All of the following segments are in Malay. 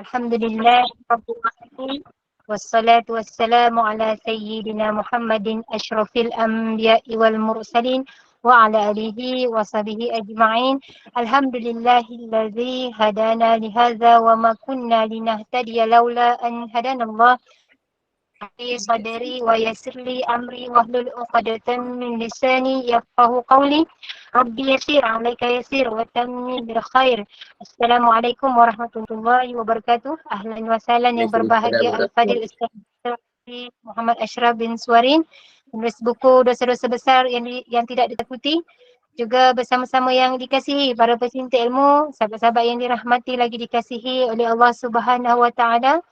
Alhamdulillah Rabbil Alamin. Wassalatu wassalamu ala sayyidina Muhammadin ashrafil anbiya'i wal mursalin wa ala alihi wa sahbihi ajma'in. Alhamdulillahilladzi hadana lihadza wa ma kunna linahtadiya laula an hadanallah. Sadri wa yassir li amri wahlul 'uqdatam min lisani yafqahu qawli. Rabbi yassir 'alaika yassir wa tammim bil khair. Assalamualaikum warahmatullahi wabarakatuh. Ahlan wa sahlan yang berbahagia Al-Fadil Ustaz Muhammad Ashraf bin Suwarin, penulis buku Dosa-Dosa Besar yang tidak ditakuti. Juga bersama-sama yang dikasihi para pecinta ilmu, sahabat-sahabat yang dirahmati lagi dikasihi oleh Allah Subhanahu wa taala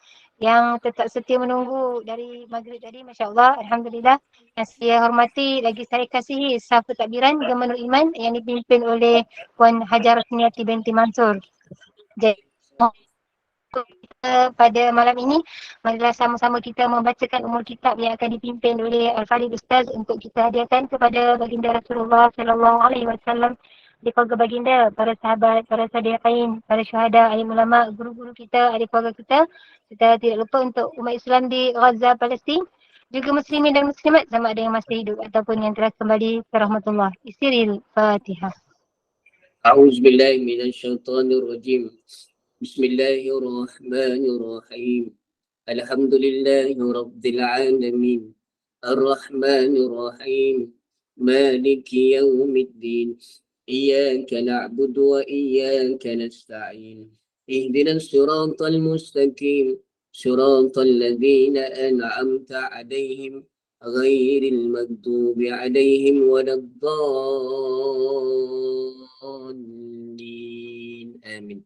yang tetap setia menunggu dari maghrib tadi, masya-Allah, alhamdulillah. Yang saya hormati lagi saya kasihi saf takbiran Gemenur Iman yang dipimpin oleh Puan Hajar Rosniati binti Mansur. Jadi pada malam ini, marilah sama-sama kita membacakan umul kitab yang akan dipimpin oleh Al-Fadil Ustaz untuk kita hadiahkan kepada baginda Rasulullah sallallahu alaihi wasallam, di keluarga baginda, para sahabat, para sadiqin, para syuhada, alim ulama, guru-guru kita, adik keluarga kita. Kita tidak lupa untuk umat Islam di Gaza, Palestin, juga muslimin dan muslimat sama ada yang masih hidup ataupun yang telah kembali ke rahmatullah. Isiril Fatihah. A'udzubillahi minasyaitonirrajim. Bismillahirrahmanirrahim. Alhamdulillahi rabbil alamin. Ar-Rahmanir-Rahim. Maliki yaumiddin. Iyyaka na'budu wa iyyaka nasta'in. Ihdinas siratal mustaqim. Siratal ladzina an'amta 'alaihim ghairil maghdubi 'alaihim waladdallin. Amin.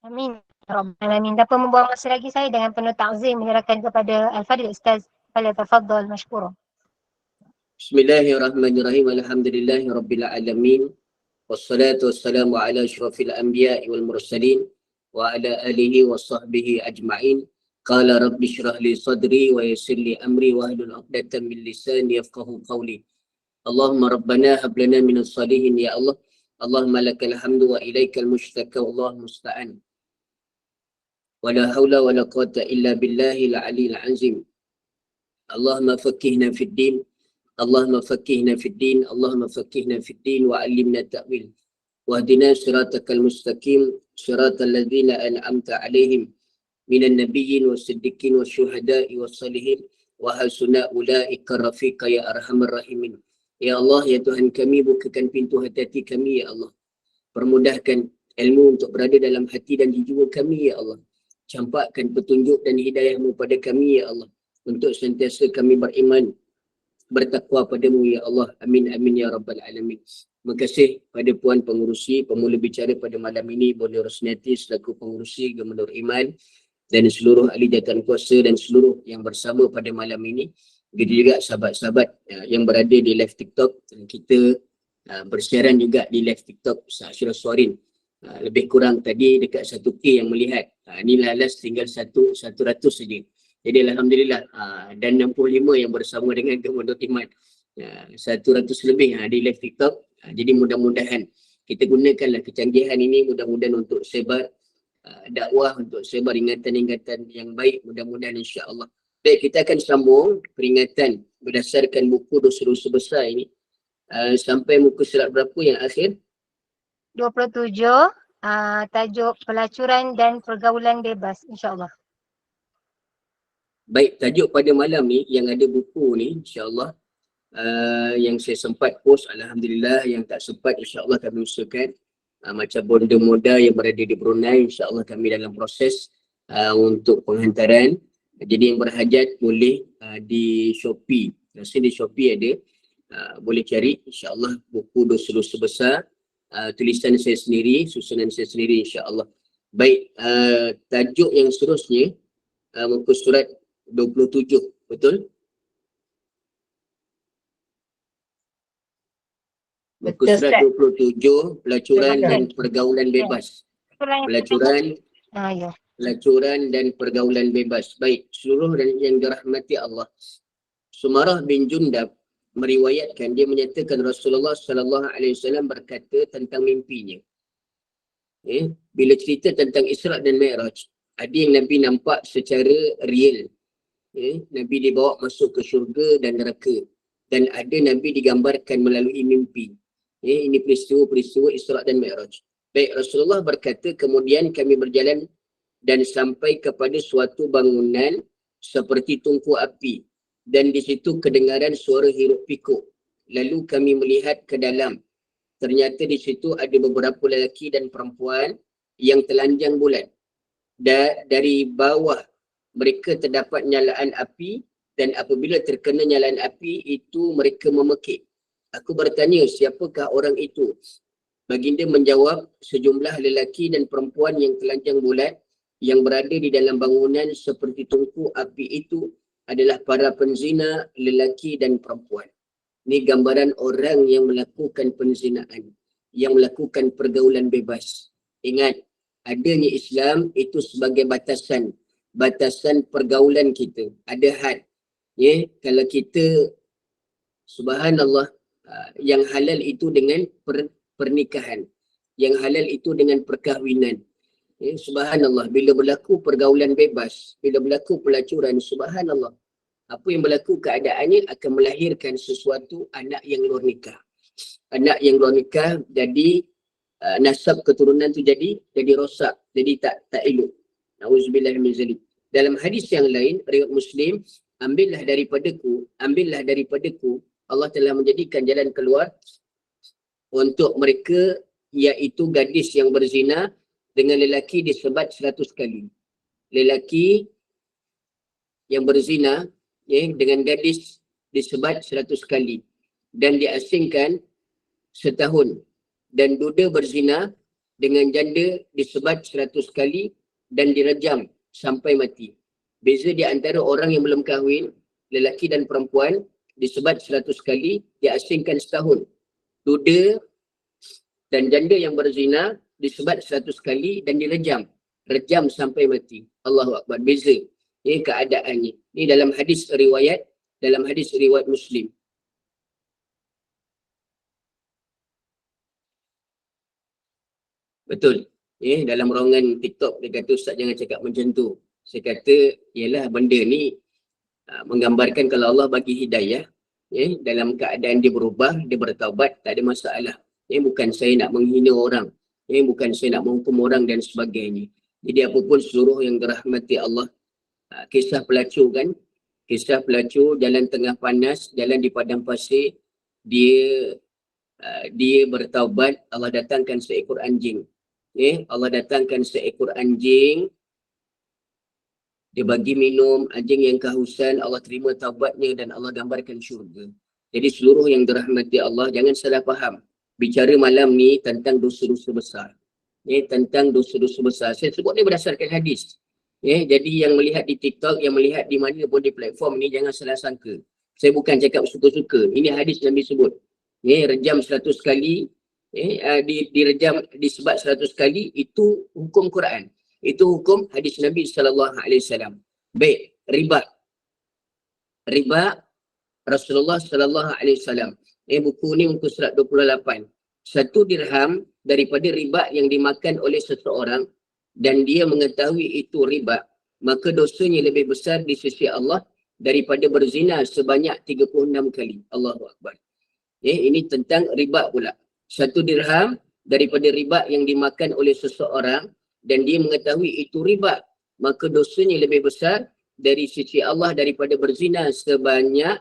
Amin. Rabbal alamin. Tanpa membuang masa lagi, saya dengan penuh ta'zim menyerahkan kepada Al-Fadil Ustaz. Falyatafaddal mashkura. Bismillahirrahmanirrahim. Alhamdulillahi rabbil alamin. Wassalatu wassalamu ala asyrafil anbiya'i wal mursalin wa ala alihi wa sahbihi ajma'in. Qala rabbi shrah li sadri wa yassir li amri wa hlul 'uqdatam min lisani yafqahu qawli. Allahumma rabbana hab lana minas salihin ya Allah. Allahumma lakal hamdu wa ilaikal mushtaka wallahu musta'an. Wa la hawla wa la quwwata illa billahil 'aliyyil 'azim. Allahumma faqqihna fid din. Allahumma faqqihna fid din, Allahumma faqqihna fid din wa 'allimna ta'wil. Wahdina siratal mustaqim, siratal ladzina an'amta 'alaihim minan nabiyyin was-siddiqin wasyuhada'i was-salihin wa hasuna ulaika rafiqa ya arhamar rahimin. Ya Allah, ya Tuhan kami, bukakan pintu hati kami ya Allah. Permudahkan ilmu untuk berada dalam hati dan di jiwa kami ya Allah. Campakkan petunjuk dan hidayah-Mu pada kami ya Allah, untuk sentiasa kami beriman, bertakwa padamu ya Allah. Amin amin ya rabbal alamin. Terima kasih pada Puan Pengurusi, pemula bicara pada malam ini, Boleh Rosniati selaku Pengurusi Gemenur Iman, dan seluruh ahli jawatan kuasa dan seluruh yang bersama pada malam ini. Begitu juga sahabat-sahabat yang berada di live TikTok. Kita bersiaran juga di live TikTok Ustaz Ashraf Suwarin. Lebih kurang tadi dekat 1K yang melihat. Inilah last tinggal 100 saja. Jadi alhamdulillah, dan 65 yang bersama dengan Gemenur Iman, 100 lebih di live TikTok. Jadi mudah-mudahan kita gunakanlah kecanggihan ini, mudah-mudahan untuk sebar dakwah, untuk sebar ingatan-ingatan yang baik, mudah-mudahan insya-Allah. Baik, kita akan sambung peringatan berdasarkan buku Dosa-Dosa Besar ini sampai muka surat berapa yang akhir? 27, tajuk pelacuran dan pergaulan bebas, insya-Allah. Baik, tajuk pada malam ni yang ada buku ni insya-Allah, yang saya sempat post, alhamdulillah. Yang tak sempat insya-Allah kami usahakan. Macam bonda muda yang berada di Brunei, insya-Allah kami dalam proses untuk penghantaran. Jadi yang berhajat boleh di Shopee. Rasa di Shopee ada, boleh cari insya-Allah buku Dosa-Dosa Besar, tulisan saya sendiri, susunan saya sendiri insya-Allah. Baik, tajuk yang seterusnya muka surat 27, betul? Muka surat 27, pelacuran dan pergaulan bebas. Pelacuran, pelacuran dan pergaulan bebas. Baik, seluruh dan yang dirahmati Allah. Sumarah bin Jundab meriwayatkan, dia menyatakan Rasulullah sallallahu alaihi wasallam berkata tentang mimpinya. Bila cerita tentang Isra' dan Mi'raj, ada yang Nabi nampak secara real. Nabi dibawa masuk ke syurga dan neraka. Dan ada Nabi digambarkan melalui mimpi. Ini peristiwa-peristiwa Isra' dan Mi'raj. Baik, Rasulullah berkata, kemudian kami berjalan dan sampai kepada suatu bangunan seperti tungku api. Dan di situ kedengaran suara hiruk pikuk. Lalu kami melihat ke dalam. Ternyata di situ ada beberapa lelaki dan perempuan yang telanjang bulat. Dari bawah mereka terdapat nyalaan api dan apabila terkena nyalaan api itu mereka memekik. Aku bertanya, siapakah orang itu? Baginda menjawab, sejumlah lelaki dan perempuan yang telanjang bulat yang berada di dalam bangunan seperti tungku api itu adalah para penzina lelaki dan perempuan. Ini gambaran orang yang melakukan penzinaan, yang melakukan pergaulan bebas. Ingat, adanya Islam itu sebagai batasan pergaulan kita. Ada had. Kalau kita, subhanallah, yang halal itu dengan pernikahan. Yang halal itu dengan perkahwinan. Subhanallah, bila berlaku pergaulan bebas, bila berlaku pelacuran, subhanallah, apa yang berlaku keadaannya akan melahirkan sesuatu anak yang luar nikah. Anak yang luar nikah jadi nasab keturunan tu jadi rosak, jadi tak elok. Nauzubillah min zalik. Dalam hadis yang lain riwayat Muslim, ambillah daripadaku, Allah telah menjadikan jalan keluar untuk mereka, iaitu gadis yang berzina dengan lelaki disebat 100 kali. Lelaki yang berzina dengan gadis disebat 100 kali dan diasingkan setahun, dan duda berzina dengan janda disebat 100 kali dan direjam sampai mati. Beza di antara orang yang belum kahwin, lelaki dan perempuan, disebat 100 kali, diasingkan setahun. Duda dan janda yang berzina disebat 100 kali dan direjam sampai mati. Allahu Akbar. Beza keadaannya. Ini dalam hadis riwayat Muslim. Betul. Dalam ruangan TikTok dia kata, Ustaz jangan cakap macam tu. Saya kata, ialah benda ni menggambarkan kalau Allah bagi hidayah, dalam keadaan dia berubah, dia bertaubat, tak ada masalah. Bukan saya nak menghina orang, bukan saya nak menghukum orang dan sebagainya. Jadi apapun seluruh yang dirahmati Allah, kisah pelacur kan, kisah pelacur jalan tengah panas, jalan di padang pasir, dia bertaubat, Allah datangkan seekor anjing. Allah datangkan seekor anjing, dia bagi minum, anjing yang kehausan, Allah terima taubatnya dan Allah gambarkan syurga. Jadi seluruh yang dirahmati Allah, jangan salah faham. Bicara malam ni tentang dosa-dosa besar. Tentang dosa-dosa besar. Saya sebut ni berdasarkan hadis. Jadi yang melihat di TikTok, yang melihat di mana pun di platform ni, jangan salah sangka. Saya bukan cakap suka-suka. Ini hadis Nabi sebut. Rejam 100 kali, direjam disebat 100 kali, itu hukum Quran. Itu hukum hadis Nabi SAW. Baik, riba. Rasulullah SAW. Buku ni muka surat 28. 1 dirham daripada riba yang dimakan oleh seseorang dan dia mengetahui itu riba, maka dosanya lebih besar di sisi Allah daripada berzina sebanyak 36 kali. Allahu Akbar. Ini tentang riba pula. 1 dirham daripada riba yang dimakan oleh seseorang dan dia mengetahui itu riba, maka dosanya lebih besar dari sisi Allah daripada berzina sebanyak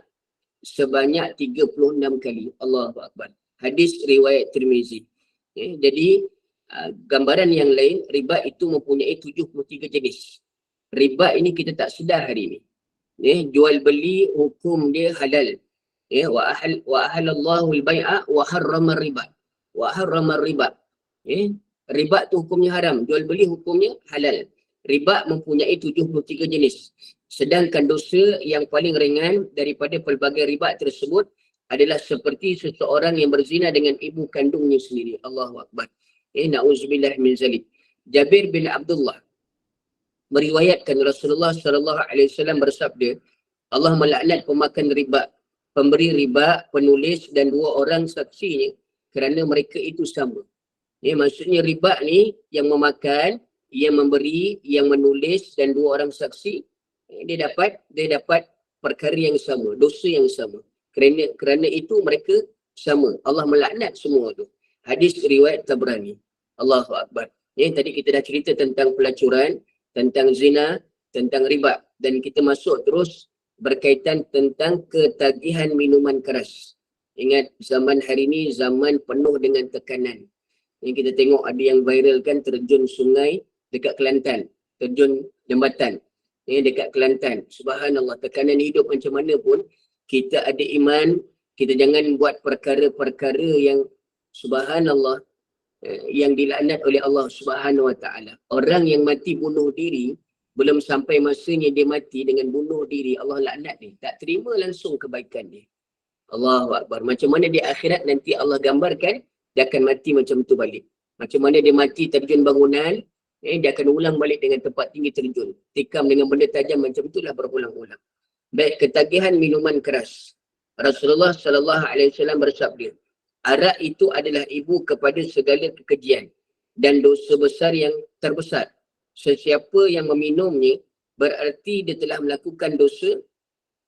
36 kali. Allahu Akbar. Hadis riwayat Tirmizi. Jadi gambaran yang lain, riba itu mempunyai 73 jenis. Riba ini kita tak sedar hari ini. Jual beli hukum dia halal. Wa ahallallahu al-bai'a wa harrama riba. Riba tu hukumnya haram, jual beli hukumnya halal. Riba mempunyai 73 jenis. Sedangkan dosa yang paling ringan daripada pelbagai riba tersebut adalah seperti seseorang yang berzina dengan ibu kandungnya sendiri. Allahu Akbar. Na'udzubillah min zalik. Jabir bin Abdullah meriwayatkan Rasulullah SAW bersabda, Allah melaknat pemakan riba, pemberi riba, penulis dan 2 orang saksinya kerana mereka itu sama. Maksudnya riba ni yang memakan, yang memberi, yang menulis dan dua orang saksi, dia dapat perkara yang sama, dosa yang sama. Kerana itu mereka sama. Allah melaknat semua tu. Hadis riwayat Tabrani. Allahu Akbar. Tadi kita dah cerita tentang pelacuran, tentang zina, tentang riba. Dan kita masuk terus berkaitan tentang ketagihan minuman keras. Ingat zaman hari ini zaman penuh dengan tekanan. Yang kita tengok ada yang viral kan terjun sungai dekat Kelantan. Terjun jambatan dekat Kelantan. Subhanallah, tekanan hidup macam mana pun kita ada iman, kita jangan buat perkara-perkara yang subhanallah yang dilaknat oleh Allah Subhanahu Wa Taala. Orang yang mati bunuh diri, belum sampai masanya dia mati dengan bunuh diri, Allah laknat dia. Tak terima langsung kebaikan dia. Allahu Akbar. Macam mana di akhirat nanti Allah gambarkan, dia akan mati macam tu balik. Macam mana dia mati terjun bangunan, dia akan ulang balik dengan tempat tinggi terjun. Tikam dengan benda tajam macam itulah berulang-ulang. Baik, ketagihan minuman keras. Rasulullah SAW bersabda, arak itu adalah ibu kepada segala kekejian dan dosa besar yang terbesar. Sesiapa yang meminumnya, berarti dia telah melakukan dosa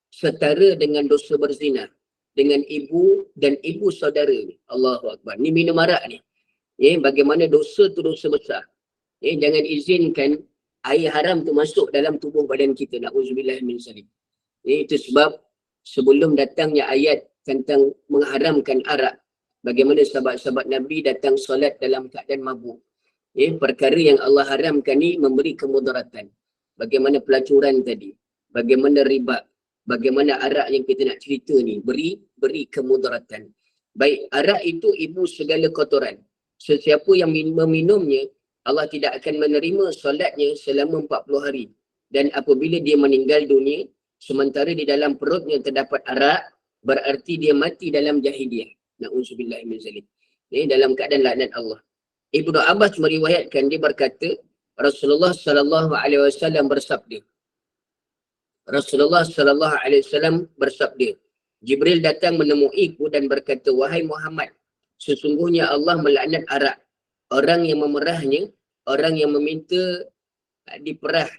setara dengan dosa berzina dengan ibu dan ibu saudara ni. Allahu Akbar. Ni minum arak ni. Bagaimana dosa tu dosa besar. Jangan izinkan air haram tu masuk dalam tubuh badan kita. Na'udzubillah min zalik. Itu sebab sebelum datangnya ayat tentang mengharamkan arak, bagaimana sahabat-sahabat Nabi datang solat dalam keadaan mabuk. Perkara yang Allah haramkan ni memberi kemudaratan. Bagaimana pelacuran tadi, bagaimana riba, bagaimana arak yang kita nak cerita ni beri kemudaratan. Baik, arak itu ibu segala kotoran. Sesiapa yang meminumnya, Allah tidak akan menerima solatnya selama 40 hari. Dan apabila dia meninggal dunia, sementara di dalam perutnya terdapat arak, berarti dia mati dalam jahiliyah. Na'udzubillah min zalik. Dalam keadaan laknat Allah. Ibnu Abbas meriwayatkan, dia berkata, Rasulullah SAW bersabda. Rasulullah SAW bersabda, Jibril datang menemuiku dan berkata, wahai Muhammad, sesungguhnya Allah melaknat arak. Orang yang memerahnya, orang yang meminta diperah,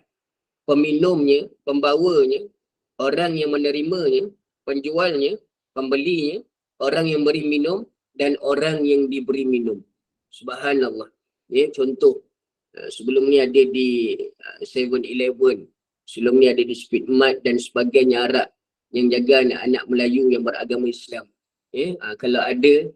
peminumnya, pembawanya, orang yang menerimanya, penjualnya, pembelinya, orang yang beri minum dan orang yang diberi minum. Subhanallah. Contoh, sebelum ni ada di 7-Eleven, sebelum ni ada di Speedmart dan sebagainya arak yang jaga anak-anak Melayu yang beragama Islam. Kalau ada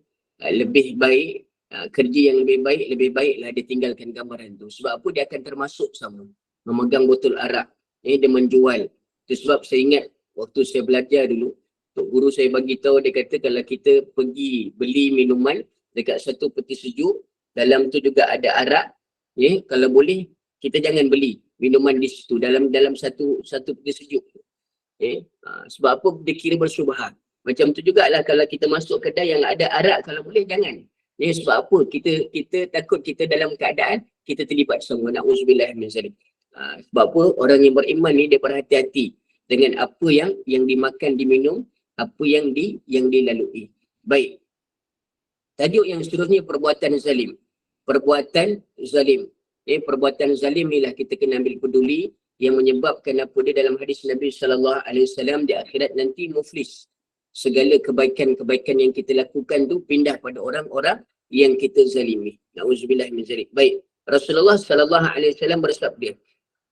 lebih baik, kerja yang lebih baiklah dia tinggalkan gambaran tu. Sebab apa? Dia akan termasuk sama memegang botol arak, dia menjual. Itu sebab saya ingat waktu saya belajar dulu, tok guru saya bagi tahu, dia kata kalau kita pergi beli minuman dekat satu peti sejuk, dalam tu juga ada arak, kalau boleh kita jangan beli minuman di situ dalam satu peti sejuk. Sebab apa? Dia kira bersyubhat. Macam tu jugalah kalau kita masuk kedai yang ada arak, kalau boleh jangan. Sebab apa? Kita takut kita dalam keadaan kita terlibat sama. Na'udzubillah min zalik. Sebab apa? Orang yang beriman ni dia berhati-hati dengan apa yang dimakan, diminum, apa yang dilalui. Baik. Tajuk yang seterusnya perbuatan zalim. Perbuatan zalim. Perbuatan zalim ni lah kita kena ambil peduli, yang menyebabkan apa dia dalam hadis Nabi SAW di akhirat nanti muflis. Segala kebaikan-kebaikan yang kita lakukan tu pindah pada orang-orang yang kita zalimi. Na'udzubillah min zalik. Baik. Rasulullah SAW bersabda,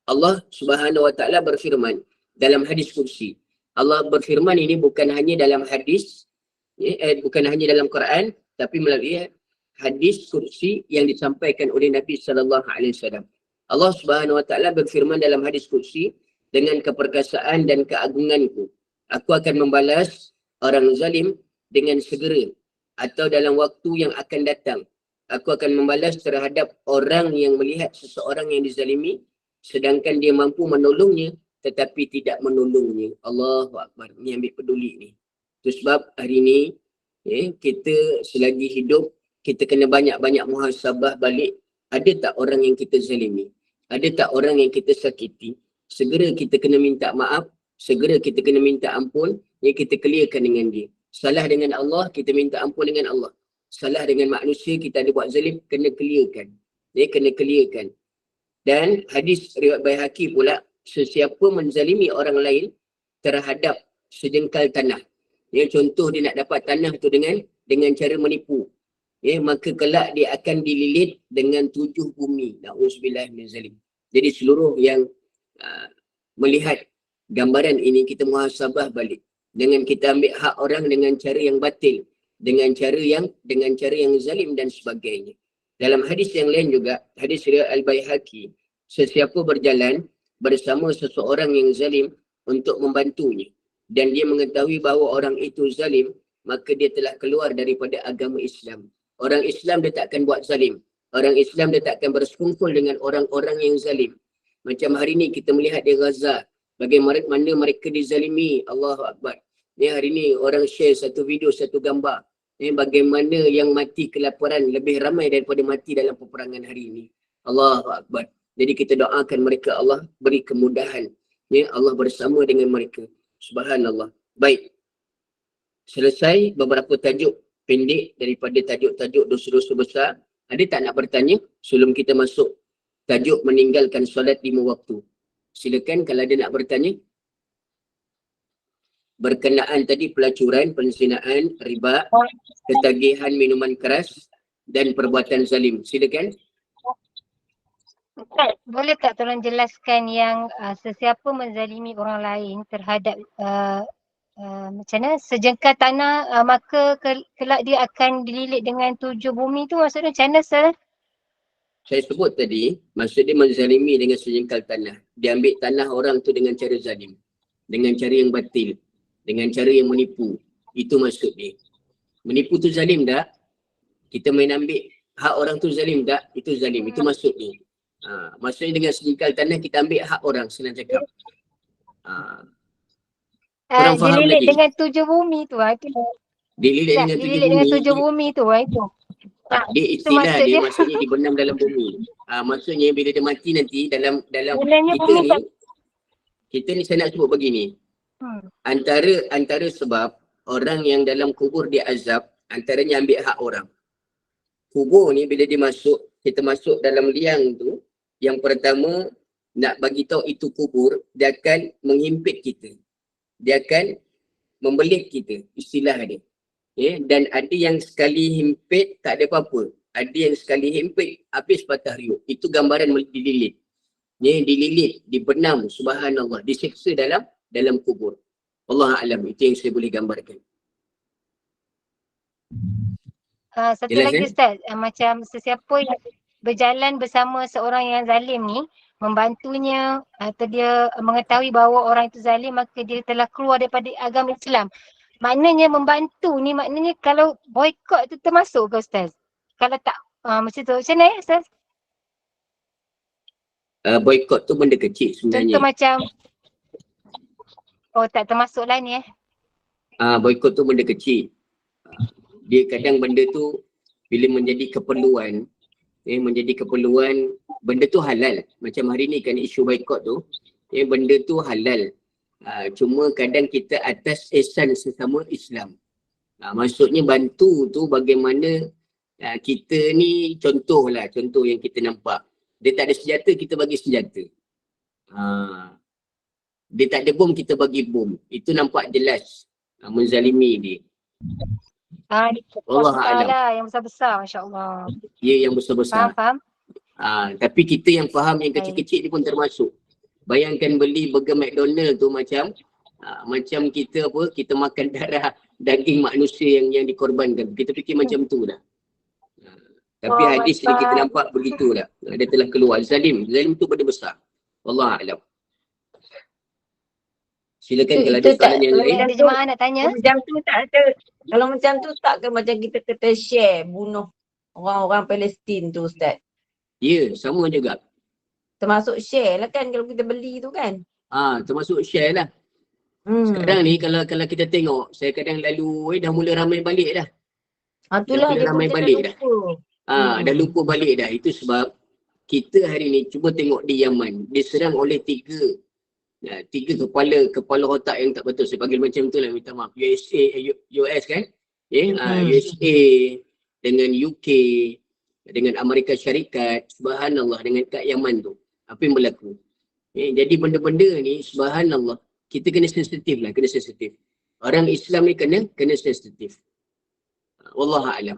Allah Subhanahu Wa Taala berfirman dalam hadis kursi. Allah berfirman ini bukan hanya dalam hadis, bukan hanya dalam Quran, tapi melalui hadis kursi yang disampaikan oleh Nabi SAW. Allah Subhanahu Wa Taala berfirman dalam hadis kursi, dengan keperkasaan dan keagunganku, aku akan membalas orang zalim dengan segera atau dalam waktu yang akan datang. Aku akan membalas terhadap orang yang melihat seseorang yang dizalimi sedangkan dia mampu menolongnya tetapi tidak menolongnya. Allahu Akbar. Ni ambil peduli ni. Itu sebab hari ni kita selagi hidup kita kena banyak-banyak muhasabah balik. Ada tak orang yang kita zalimi? Ada tak orang yang kita sakiti? Segera kita kena minta maaf, segera kita kena minta ampun, yang kita clearkan dengan dia. Salah dengan Allah, kita minta ampun dengan Allah. salah dengan manusia, kita ada buat zalim, kena clearkan. Kena clearkan. Dan hadis riwayat Baihaqi pula, sesiapa menzalimi orang lain terhadap sejengkal tanah. Contoh dia nak dapat tanah tu dengan cara menipu. Maka kelak dia akan dililit dengan 7 bumi. Na'udzubillah min zalim. Jadi seluruh yang melihat gambaran ini, kita muhasabah balik. Dengan kita ambil hak orang dengan cara yang batil, dengan cara yang zalim dan sebagainya. Dalam hadis yang lain juga, hadis riwayat Al-Baihaqi, sesiapa berjalan bersama seseorang yang zalim untuk membantunya dan dia mengetahui bahawa orang itu zalim, maka dia telah keluar daripada agama Islam. Orang Islam dia tak akan buat zalim. Orang Islam dia tak akan bersekongkol dengan orang-orang yang zalim. Macam hari ni kita melihat di Gaza, bagaimana mereka dizalimi. Allahu Akbar. Hari ni orang share satu video, satu gambar. Bagaimana yang mati kelaparan lebih ramai daripada mati dalam peperangan hari ini. Allahu Akbar. Jadi kita doakan mereka, Allah beri kemudahan. Allah bersama dengan mereka. Subhanallah. Baik. Selesai beberapa tajuk pendek daripada tajuk-tajuk dosa-dosa besar. Ada tak nak bertanya sebelum kita masuk tajuk meninggalkan solat 5 waktu? Silakan kalau ada nak bertanya. Berkenaan tadi pelacuran, penzinaan, riba, ketagihan minuman keras dan perbuatan zalim. Silakan. Ustaz, boleh tak tolong jelaskan yang sesiapa menzalimi orang lain terhadap macam mana sejengkal tanah, maka kelak dia akan dililit dengan 7 bumi tu, maksudnya macam mana Ustaz? Saya sebut tadi, maksud dia menzalimi dengan sejengkal tanah. Dia ambil tanah orang tu dengan cara zalim, dengan cara yang batil, dengan cara yang menipu. Itu maksud dia. Menipu tu zalim tak? Kita main ambil hak orang tu zalim tak? Itu zalim. Itu maksud dia. Maksudnya dengan sejengkal tanah kita ambil hak orang, senang cakap. Kurang faham dililit lagi. dengan 7 bumi tu. Dililit dengan 7 bumi. Itu. Dia istilah dia, maksudnya dibenam dalam bumi. Maksudnya bila dia mati nanti dalam kita ni saya nak sebut begini. Antara sebab orang yang dalam kubur dia azab, antaranya ambil hak orang. Kubur ni bila dia masuk, kita masuk dalam liang tu, yang pertama nak bagi tahu itu kubur, dia akan menghimpit kita. Dia akan membelit kita, istilah dia. Dan ada yang sekali himpit tak ada apa-apa. Ada yang sekali himpit habis patah riuk. Itu gambaran dililit. Dililit, dibenam, subhanallah, disiksa dalam kubur. Allah Alam, itu yang saya boleh gambarkan. Satu jelas, lagi Ustaz, macam sesiapa yang berjalan bersama seorang yang zalim ni, membantunya atau dia mengetahui bahawa orang itu zalim, maka dia telah keluar daripada agama Islam. Maknanya membantu ni, maknanya kalau boykot tu termasuk ke Ustaz? Kalau tak macam tu, macam mana Ustaz? Boykot tu benda kecil sebenarnya. Contoh macam, tak termasuk lah ni boykot tu benda kecil. Dia kadang benda tu bila menjadi keperluan, benda tu halal. Macam hari ni kan isu boykot tu, benda tu halal. Cuma kadang kita atas ihsan sesama Islam. Maksudnya bantu tu bagaimana kita ni, contoh yang kita nampak. Dia tak ada senjata, kita bagi senjata. Dia tak ada bom, kita bagi bom. Itu nampak jelas menzalimi dia. Allah Alam. Yang besar-besar, Masya Allah. Ya, yang besar-besar. Faham? Tapi kita yang faham yang kecil-kecil dia pun termasuk. Bayangkan beli burger McDonald tu macam kita makan darah daging manusia yang dikorbankan. Kita fikir macam tu dah. Tapi hadis ni kita nampak begitu dah. Dia telah keluar. Zalim tu benda besar. Allah Alam. Silakan kalau ada soalan yang lain. Ada jemaah nak tanya. Macam tu tak ada. Kalau macam tu tak ke macam kita kata share bunuh orang-orang Palestin tu Ustaz? Ya, sama juga. Termasuk share lah kan kalau kita beli tu kan? Termasuk share lah. Sekarang ni kalau kita tengok, saya kadang lalu dah mula ramai balik dah. Itulah dia ramai balik dah. Dah lupa balik dah. Itu sebab kita hari ni cuba tengok di Yaman, diserang oleh tiga kepala otak yang tak betul. Saya panggil macam tu lah, minta maaf. US kan? USA, dengan UK, dengan Amerika Syarikat, subhanallah, dengan kat Yaman tu. Apa yang berlaku? Jadi benda-benda ni, subhanallah, kita kena sensitif lah, kena sensitif. Orang Islam ni kena sensitif. Wallahu a'lam.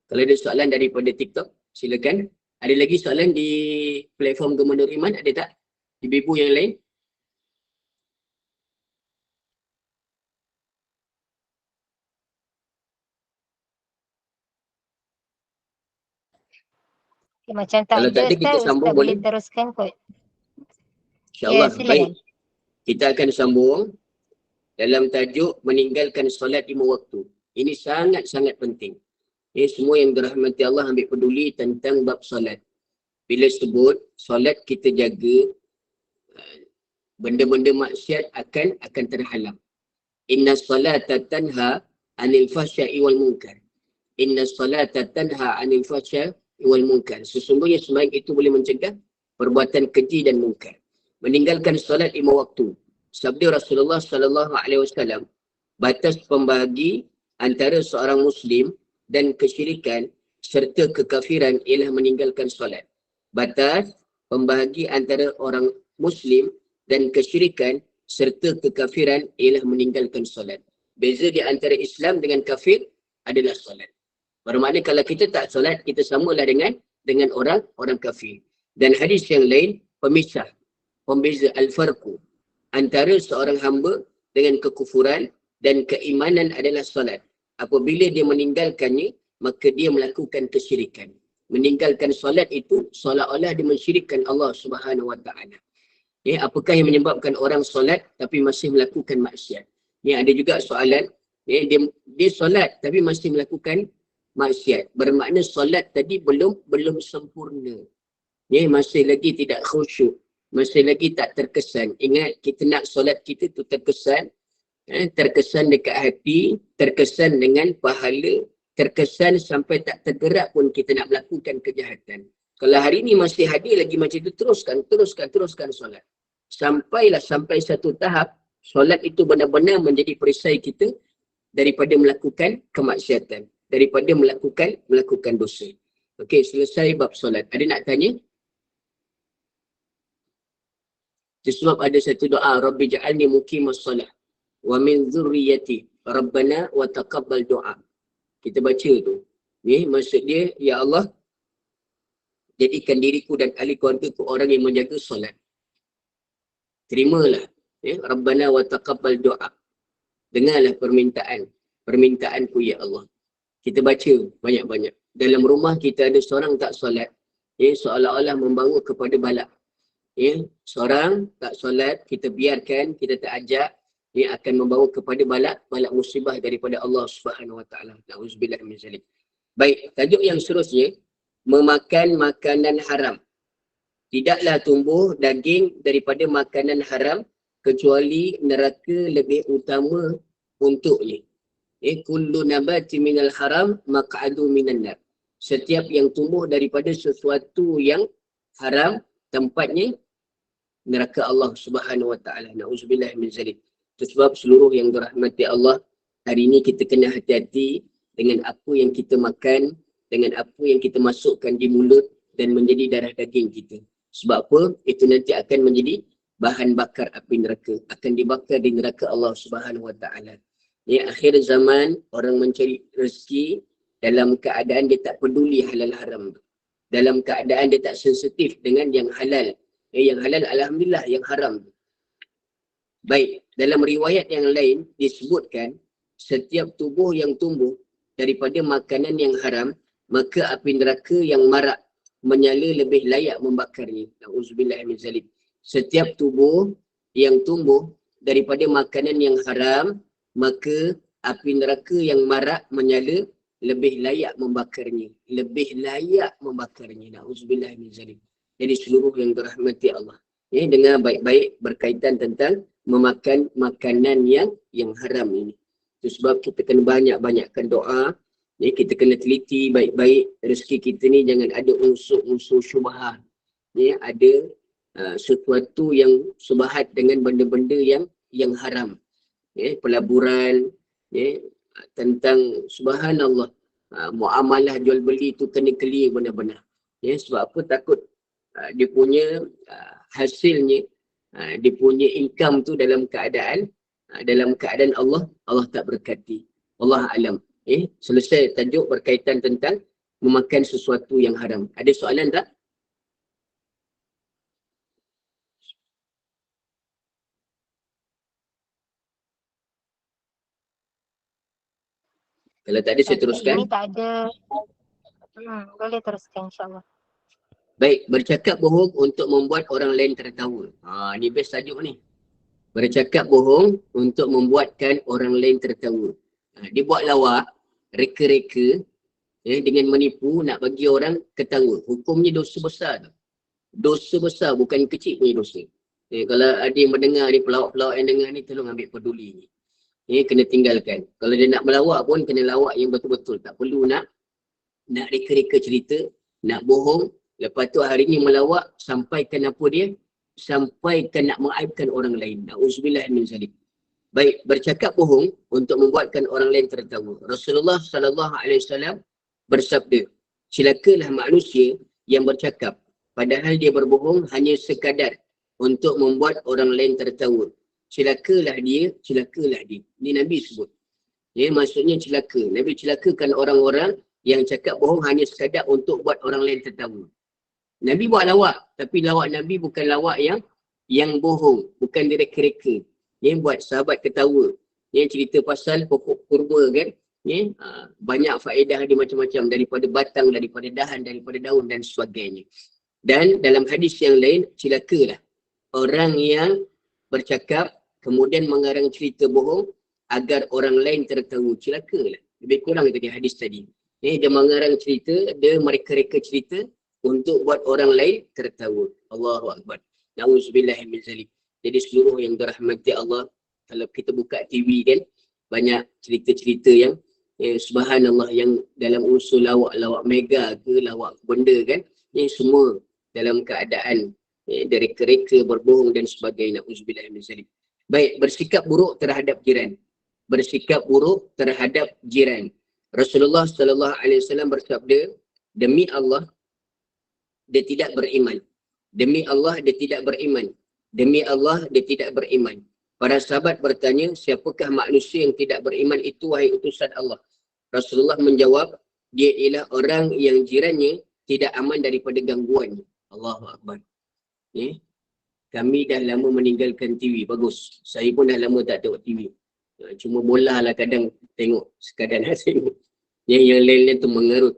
Kalau ada soalan daripada TikTok, silakan. Ada lagi soalan di platform Gemana Iman, ada tak? Ibu-ibu yang lain? Macam tak Kalau ada tak ada, kita Ustaz, sambung Ustaz boleh boleh? teruskan kot. InsyaAllah. silakan. Baik. Kita akan sambung dalam tajuk meninggalkan solat 5 waktu. Ini sangat-sangat penting. Semua yang dirahmati Allah ambil peduli tentang bab solat. Bila sebut solat, kita jaga benda-benda maksiat akan terhalang. Inna salata tanha anil fahsya'i wal munkar. Inna salata tanha anil fahsya'i wal munkar. Sesungguhnya sembahyang itu boleh mencegah perbuatan keji dan munkar. Meninggalkan solat 5 waktu. Sabda Rasulullah sallallahu alaihi wasallam, batas pembagi antara seorang muslim dan kesyirikan serta kekafiran ialah meninggalkan solat. Batas pembagi antara orang muslim dan kesyirikan serta kekafiran ialah meninggalkan solat. Beza di antara Islam dengan kafir adalah solat. Bermakna kalau kita tak solat, kita samalah dengan orang kafir. Dan hadis yang lain pemisah, pembeza al-farqu antara seorang hamba dengan kekufuran dan keimanan adalah solat. Apabila dia meninggalkannya, maka dia melakukan kesyirikan. Meninggalkan solat itu seolah-olah dia mensyirikkan Allah Subhanahu Wa Taala. Apakah yang menyebabkan orang solat tapi masih melakukan maksiat? Ada juga soalan, dia solat tapi masih melakukan maksiat. Bermakna solat tadi belum sempurna. Masih lagi tidak khusyuk. Masih lagi tak terkesan. Ingat, kita nak solat kita tu terkesan. Terkesan dekat hati, terkesan dengan pahala, terkesan sampai tak tergerak pun kita nak melakukan kejahatan. Kalau hari ni masih hadir lagi macam itu, teruskan solat. Sampai satu tahap, solat itu benar-benar menjadi perisai kita daripada melakukan kemaksiatan, daripada melakukan dosa. Okey, selesai bab solat. Ada nak tanya? Sebab ada satu doa, Rabbi ja'alni muqimas solat wa min dzurriyyati rabbana wa taqabbal doa. Kita baca tu. Maksud dia, ya Allah, jadikan diriku dan ahli keluargaku orang yang menjaga solat. Terimalah. Rabbana wa taqabbal doa. Dengarlah permintaanku ya Allah. Kita baca banyak-banyak. Dalam rumah kita ada seorang tak solat, seolah-olah membawa kepada balak. Seorang tak solat, kita biarkan, kita tak ajak, akan membawa kepada balak musibah daripada Allah Subhanahu Wa Taala. Na'udzubillah min zalik. Baik, tajuk yang seterusnya, memakan makanan haram. Tidaklah tumbuh daging daripada makanan haram kecuali neraka lebih utama untuknya. Kullu nabati minal haram maq'adu minan nar. Setiap yang tumbuh daripada sesuatu yang haram, tempatnya neraka Allah Subhanahu Wa Taala. Na'udzubillah min zalik. Itu sebab seluruh yang dirahmati Allah, hari ini kita kena hati-hati dengan apa yang kita makan, dengan apa yang kita masukkan di mulut dan menjadi darah daging kita. Sebab apa? Itu nanti akan menjadi bahan bakar api neraka. Akan dibakar di neraka Allah Subhanahu Wa Taala. Akhir zaman, orang mencari rezeki dalam keadaan dia tak peduli halal haram. Dalam keadaan dia tak sensitif dengan yang halal. Yang halal alhamdulillah, yang haram. Baik, dalam riwayat yang lain disebutkan setiap tubuh yang tumbuh daripada makanan yang haram, maka api neraka yang marak menyala lebih layak membakarnya. Na'udzubillah min zalik. Setiap tubuh yang tumbuh daripada makanan yang haram, maka api neraka yang marak menyala lebih layak membakarnya. Lebih layak membakarnya. Na'udzubillah min zalik. Jadi seluruh yang dirahmati Allah, dengar baik-baik berkaitan tentang memakan makanan yang haram ini. Itu sebab kita kena banyak-banyakkan doa. Kita kena teliti baik-baik rezeki kita ni, jangan ada unsur-unsur syubhat. Ada sesuatu yang subahat dengan benda-benda yang haram. Pelaburan, tentang subhanallah, muamalah jual beli tu kena clear benar-benar. Ya, sebab apa? Takut dia punya hasilnya, dia punya income tu dalam keadaan Allah tak berkati. Allah alam. Selesai tajuk berkaitan tentang memakan sesuatu yang haram. Ada soalan tak? Kalau tak ada, saya teruskan. Ini tak ada. Boleh teruskan insyaAllah. Baik, bercakap bohong untuk membuat orang lain tertawa. Ni best tajuk ni. Bercakap bohong untuk membuatkan orang lain tertawa. Dia buat lawak, reka-reka, dengan menipu nak bagi orang ketawa. Hukumnya dosa besar tu. Dosa besar, bukan kecil punya dosa. Kalau ada yang mendengar ni, pelawak-pelawak yang dengar ni, tolong ambil peduli. Kena tinggalkan. Kalau dia nak melawak pun, kena lawak yang betul-betul. Tak perlu nak reka-reka cerita, nak bohong. Lepas tu hari ni melawak, sampaikan apa dia? Sampaikan nak mengaibkan orang lain. Na'udzubillah min zalik. Baik, bercakap bohong untuk membuatkan orang lain tertawa. Rasulullah SAW bersabda, celakalah manusia yang bercakap padahal dia berbohong hanya sekadar untuk membuat orang lain tertawa. Celakalah dia. Ini Nabi sebut. Maksudnya celaka. Nabi celakakan orang-orang yang cakap bohong hanya sekadar untuk buat orang lain tertawa. Nabi buat lawak, tapi lawak Nabi bukan lawak yang bohong, bukan direka-reka. Buat sahabat ketawa. Cerita pasal pokok kurma kan. Banyak faedah dia macam-macam, daripada batang, daripada dahan, daripada daun dan sebagainya. Dan dalam hadis yang lain, celakalah orang yang bercakap kemudian mengarang cerita bohong agar orang lain tertawa. Celakalah. Lebih kurang tadi hadis tadi. Dia mengarang cerita, dia mereka-reka cerita untuk buat orang lain tertawa. Allahu Akbar. Na'udzubillah min zalik. Jadi seluruh yang dirahmati Allah, kalau kita buka TV kan, banyak cerita-cerita yang subhanallah, yang dalam unsur lawak mega ke, lawak benda kan, semua dalam keadaan reka-reka, berbohong dan sebagainya. Na'udzubillah min zalik. Baik, bersikap buruk terhadap jiran. Bersikap buruk terhadap jiran. Rasulullah SAW bersabda, demi Allah, dia tidak beriman. Demi Allah, dia tidak beriman. Demi Allah, dia tidak beriman. Para sahabat bertanya, siapakah manusia yang tidak beriman itu, wahai utusan Allah? Rasulullah menjawab, dia ialah orang yang jirannya tidak aman daripada gangguannya. Allahu Akbar. Kami dah lama meninggalkan TV. Bagus. Saya pun dah lama tak tengok TV. Cuma bola lah kadang tengok. Sekadar nak tengok. Yang lain-lain tu mengerut.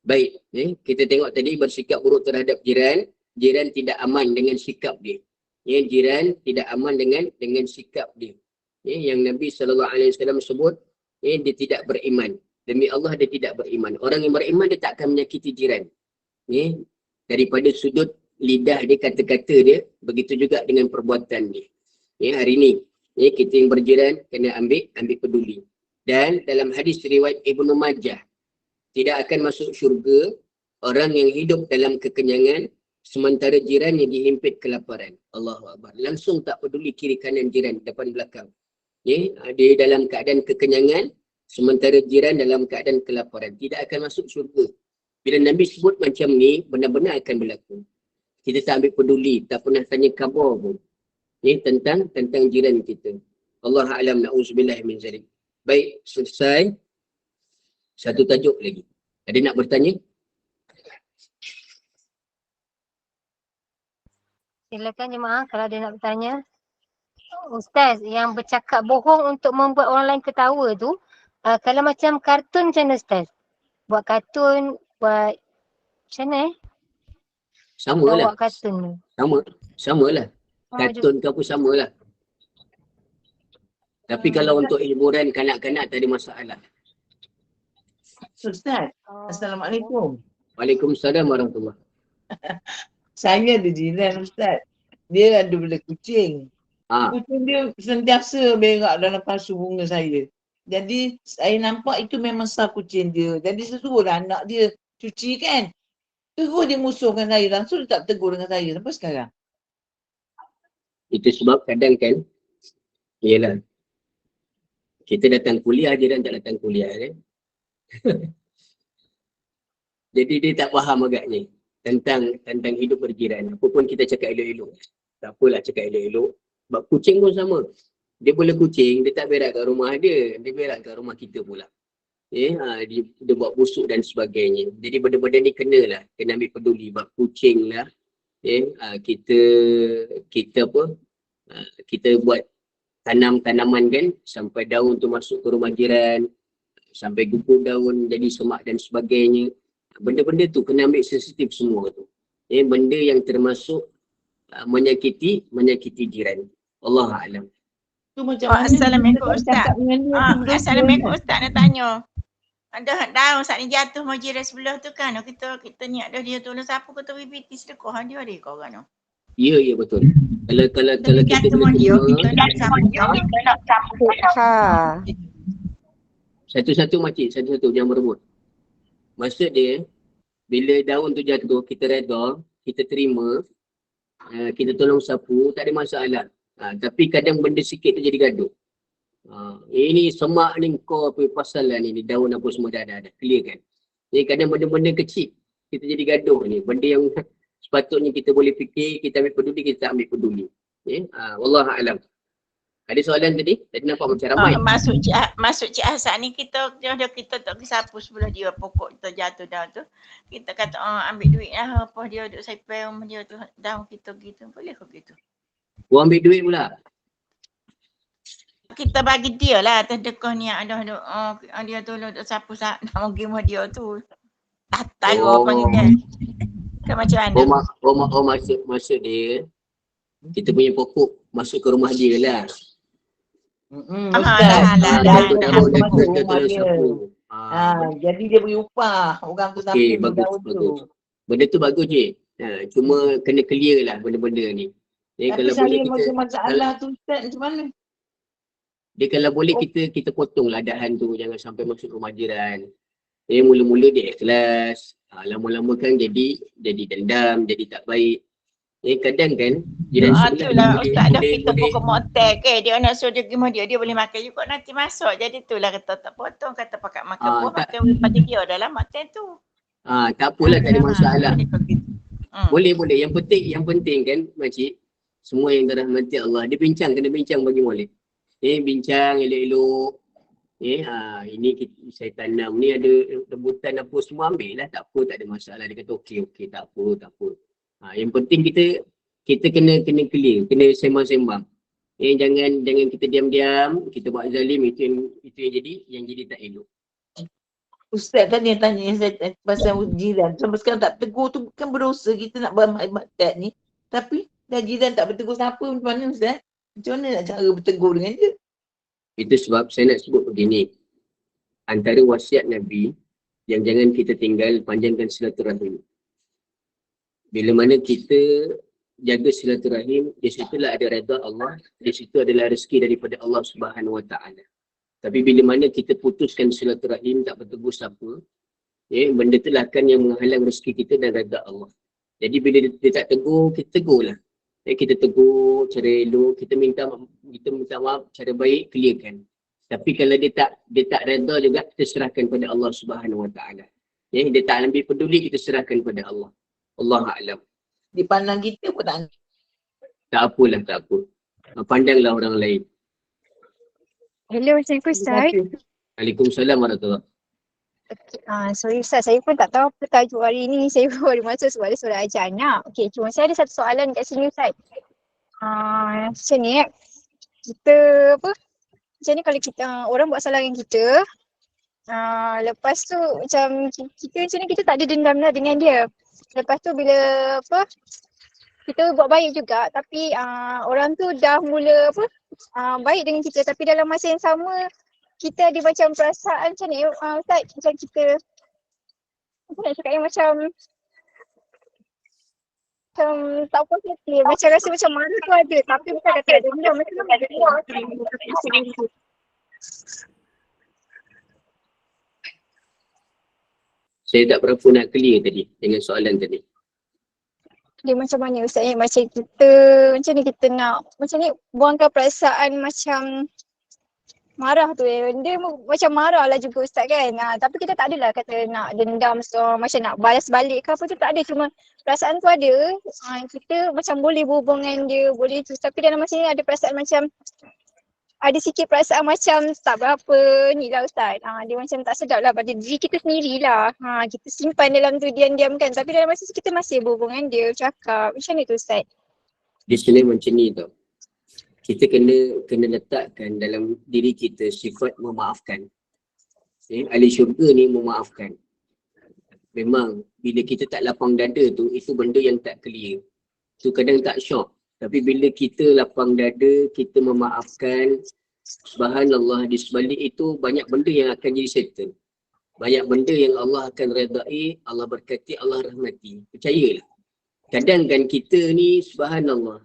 Baik, kita tengok tadi bersikap buruk terhadap jiran. Jiran tidak aman dengan sikap dia. Jiran tidak aman dengan sikap dia. Yang Nabi SAW sebut, dia tidak beriman. Demi Allah, dia tidak beriman. Orang yang beriman, dia tak akan menyakiti jiran. Daripada sudut lidah dia, kata-kata dia, begitu juga dengan perbuatan dia. Hari ni, kita yang berjiran kena ambil peduli. Dan dalam hadis riwayat Ibnu Majah, tidak akan masuk syurga orang yang hidup dalam kekenyangan sementara jiran yang dihimpit kelaparan. Allahu Akbar. Langsung tak peduli kiri kanan jiran, depan belakang. Dia dalam keadaan kekenyangan sementara jiran dalam keadaan kelaparan. Tidak akan masuk syurga. Bila Nabi sebut macam ni, benar-benar akan berlaku. Kita tak ambil peduli, tak pernah tanya khabar pun. Tentang jiran kita. Allah a'lam, na'udzubillah min zalik. Baik, selesai. Satu tajuk lagi. Ada nak bertanya? Silakan jemaah kalau ada nak bertanya. Ustaz, yang bercakap bohong untuk membuat orang lain ketawa tu, kalau macam kartun macam mana Ustaz? Buat kartun, buat macam mana Sama lah. Buat kartun tu. Sama lah. Kartun ke apa sama lah. Tapi kalau untuk hiburan kanak-kanak tak ada masalah. Ustaz, Assalamualaikum. Waalaikumsalam warahmatullahi. Saya ada jiran Ustaz. Dia ada bela kucing. Kucing dia sentiasa berak dalam pasu bunga saya. Jadi saya nampak itu memang sah kucing dia. Jadi saya suruhlah anak dia cuci kan. Terus dia musuhkan saya. Langsung dia tak tegur dengan saya sampai sekarang. Itu sebab kadang kan, ialah kita datang kuliah, dia tak datang kuliah kan. Jadi dia tak faham agaknya tentang hidup berjiran. Apa pun kita cakap elok-elok. Tak apalah cakap elok-elok. Sebab kucing pun sama. Dia boleh kucing, dia tak berak kat rumah dia. Dia berak kat rumah kita pula. Dia buat busuk dan sebagainya. Jadi benda-benda ni kena ambil peduli. Sebab kucing lah. Kita buat tanam tanaman kan, sampai daun tu masuk ke rumah jiran, sampai gugur daun jadi semak dan sebagainya. Benda-benda tu kena ambil sensitif semua tu. Benda yang termasuk menyakiti jiran. Allah Alam. Tu macam mana Assalamualaikum kita Ustaz. cakap dengan dia tu berdosa, Assalamualaikum kan? Ustaz, nak tanya. Ada daun saat ni jatuh mau jiran sebelah tu kan. Kita ni ada dia tolong siapa kata PPT sedekah dia ada ke orang tu. Ya betul. Kalau kita jatuh kena mau dia, terima kita nak sambung. satu-satu makcik, satu-satu jangan berebut. Maksud dia, bila daun tu jatuh, kita reda, kita terima, kita tolong sapu, tak ada masalah. Tapi kadang benda sikit tu jadi gaduh. Ini semak ni kau apa pasal lah ni daun apa semua dah clear kan. Jadi kadang benda-benda kecil kita jadi gaduh ni. Benda yang sepatutnya kita boleh fikir, kita ambil peduli, kita tak ambil peduli. Wallahualam. Ada soalan tadi? Tadi nampak macam ramai. Masuk Cik Hasan ni kita tak sapu sebelah dia pokok kita jatuh daun tu. Kita kata ambil duit lah apa dia duk sampai rumah dia tu daun kita gitu. Boleh ke gitu? Gua ambil duit pula. Kita bagi dia lah sedekah ni ada dia tolong duk sapu nak pergi rumah dia tu. Tahu panggil dia. Ke macam mana? Maksud dia kita punya pokok masuk ke rumah dia lah. Jadi dia beri upah orang tu sampai bagus. Benda tu bagus je. Cuma kena clear lah benda-benda ni. Tapi kalau saya boleh macam masalah tu Ustaz macam mana? Dia kalau boleh kita potong lah dahan tu, jangan sampai masuk rumah jiran. Mula-mula dia ikhlas. Lama-lama kan jadi dendam, jadi tak baik. Kadang kan jiran sebelah itulah Ustaz dah boleh, kita pokok motek dia nak suruh dia pergi rumah dia boleh makan juga nanti masuk. Jadi itulah kata tak potong, kata pakai makan buah, makan pada dia dalam motek tu. Tak apalah, tak ada masalah. Boleh. Yang penting kan makcik, semua yang dirahmati Allah, dia kena bincang bagi molek. Bincang elok-elok. Ini saya tanam ni ada rebutan apa semua, ambil lah, tak apa, tak ada masalah. Dia kata okey, tak apa. Yang penting kita kena clear, kena sembang-sembang. Jangan kita diam-diam, kita buat zalim, itu yang jadi tak elok. Ustaz tadi yang tanya saya pasal jiran, sampai sekarang tak tegur tu bukan berdosa kita nak bermaktab ni. Tapi dah jiran tak bertegur siapa, macam mana Ustaz? Macam mana nak cara bertegur dengan dia? Itu sebab saya nak sebut begini. Antara wasiat Nabi yang jangan kita tinggal, panjangkan silaturahim. Bila mana kita jaga silaturahim, di situlah ada redha Allah, di situ adalah rezeki daripada Allah Subhanahu Wa Taala. Tapi bila mana kita putuskan silaturahim, tak bertegur siapa, benda tu lah kan yang menghalang rezeki kita dan redha Allah. Jadi bila dia tak tegur, kita tegurlah. Kita tegur cara elok, kita minta maaf cara baik, clearkan. Tapi kalau dia tak redha juga, kita serahkan pada Allah Subhanahu Wa Taala. Dia tak ambil peduli, kita serahkan pada Allah. Allah A'lam. Dipandang kita pun tak. Tak apalah. Pandanglah orang lain. Hello, Assalamualaikum Ustaz. Waalaikumsalam warahmatullahi. Sorry Ustaz, saya pun tak tahu apa tajuk hari ni. Saya baru masuk sebab ada surat ajar anak. Okey, cuma saya ada satu soalan kat sini Ustaz. Macam ni kita macam ni kalau kita orang buat salah dengan kita, lepas tu macam kita macam ni, kita tak ada dendam lah dengan dia. Lepas tu bila kita buat baik juga, tapi orang tu dah mula baik dengan kita, tapi dalam masa yang sama kita ada macam perasaan macam ni Ustaz, macam kita nak cakap yang macam tak puas hati, macam rasa macam marah tu ada, tapi bukan kata ada dendam, macam mana ada. Saya tak berapa nak clear tadi dengan soalan tadi. Dia macam mana Ustaz ni? Macam kita, macam ni kita nak, macam ni buangkan perasaan macam marah tu dia macam marah lah juga Ustaz kan. Tapi kita tak adalah kata nak dendam macam nak balas balik ke apa tu, tak ada. Cuma perasaan tu ada. Kita macam boleh berhubung dengan dia, boleh tu. Tapi dalam masa ni ada perasaan macam, ada sikit perasaan macam tak berapa ni lah Ustaz. Dia macam tak sedap lah pada diri kita sendirilah. Kita simpan dalam tu diam-diam kan. Tapi dalam masa tu kita masih berhubung dengan dia, cakap. Macam mana tu Ustaz? Dia sebenarnya macam ni tau. Kita kena letakkan dalam diri kita sifat memaafkan. Ahli syurga ni memaafkan. Memang bila kita tak lapang dada tu, itu benda yang tak clear. Tu kadang tak syok. Tapi bila kita lapang dada, kita memaafkan, subhanallah, di sebalik itu banyak benda yang akan jadi settle. Banyak benda yang Allah akan redai, Allah berkati, Allah rahmati. Percayalah. Kadang kan kita ni subhanallah,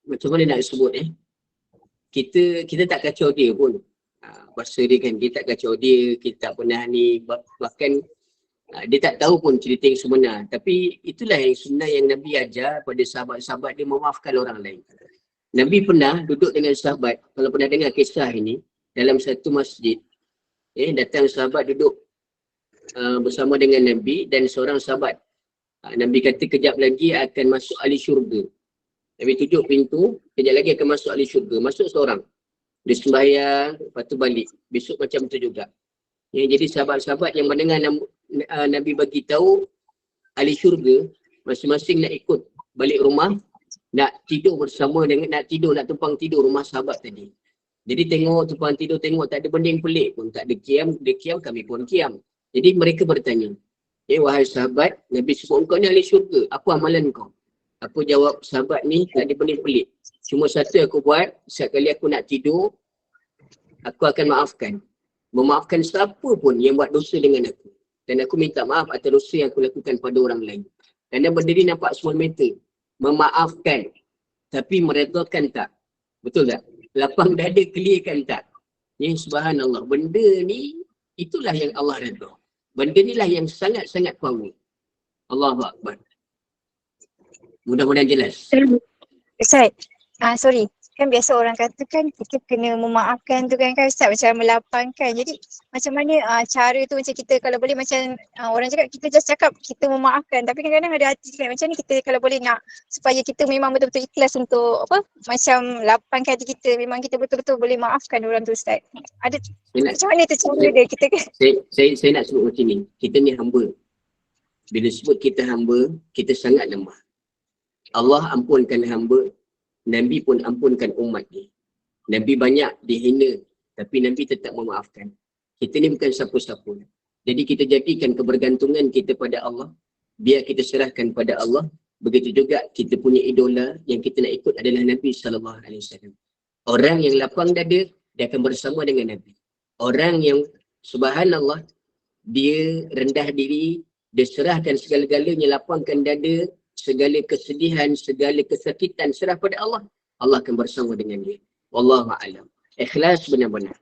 macam mana nak sebut kita tak kacau dia pun. Bahasa dia kan, kita tak kacau dia, kita tak pernah ni, bahkan dia tak tahu pun cerita yang sebenar. Tapi itulah yang sebenar yang Nabi ajar pada sahabat-sahabat dia, memaafkan orang lain. Nabi pernah duduk dengan sahabat, kalau pernah dengar kisah ini, dalam satu masjid, datang sahabat duduk bersama dengan Nabi dan seorang sahabat. Nabi kata kejap lagi akan masuk ahli syurga. Nabi tunjuk pintu, kejap lagi akan masuk ahli syurga. Masuk seorang. Dia sembahyang, lepas tu balik. Besok macam tu juga. Jadi sahabat-sahabat yang mendengar Nabi bagi tahu ahli syurga, masing-masing nak ikut balik rumah, nak tidur bersama dengan, nak tumpang tidur rumah sahabat tadi. Jadi tengok, tumpang tidur, tengok tak ada benda yang pelik pun. Tak ada kiam, dia kiam, kami pun kiam. Jadi mereka bertanya, wahai sahabat, Nabi sebut kau ni ahli syurga, apa amalan kau? Apa jawab sahabat ni, tak ada benda pelik. Cuma satu aku buat, setiap kali aku nak tidur, aku akan maafkan. Memaafkan siapa pun yang buat dosa dengan aku. Dan aku minta maaf atas dosa yang aku lakukan pada orang lain. Kerana benda ni nampak small matter. Memaafkan. Tapi meredakan tak? Betul tak? Lapang dada clearkan tak? Subhanallah. Benda ni, itulah yang Allah redha. Benda ni lah yang sangat-sangat power. Allahu Akbar. Mudah-mudahan jelas. Ustaz, sorry. Kan biasa orang kata kan kita kena memaafkan tu kan Ustaz, macam melapangkan. Jadi macam mana cara tu, macam kita kalau boleh macam orang cakap, kita just cakap kita memaafkan. Tapi kadang-kadang ada hati kan, macam ni kita kalau boleh nak supaya kita memang betul-betul ikhlas untuk macam lapangkan hati kita. Memang kita betul-betul boleh maafkan orang tu Ustaz. Ada macam mana tu cara dia kita kan? Saya nak sebut macam ni. Kita ni hamba. Bila sebut kita hamba, kita sangat lemah. Allah ampunkan hamba, Nabi pun ampunkan umat ni. Nabi banyak dihina, tapi Nabi tetap memaafkan. Kita ni bukan siapa-siapa. Jadi kita jadikan kebergantungan kita pada Allah, biar kita serahkan pada Allah. Begitu juga kita punya idola yang kita nak ikut adalah Nabi SAW. Orang yang lapang dada, dia akan bersama dengan Nabi. Orang yang subhanallah, dia rendah diri, dia serahkan segala-galanya, lapangkan dada, segala kesedihan, segala kesakitan serah pada Allah, Allah akan bersama dengan dia. Wallahu a'lam. Ikhlas benar-benar.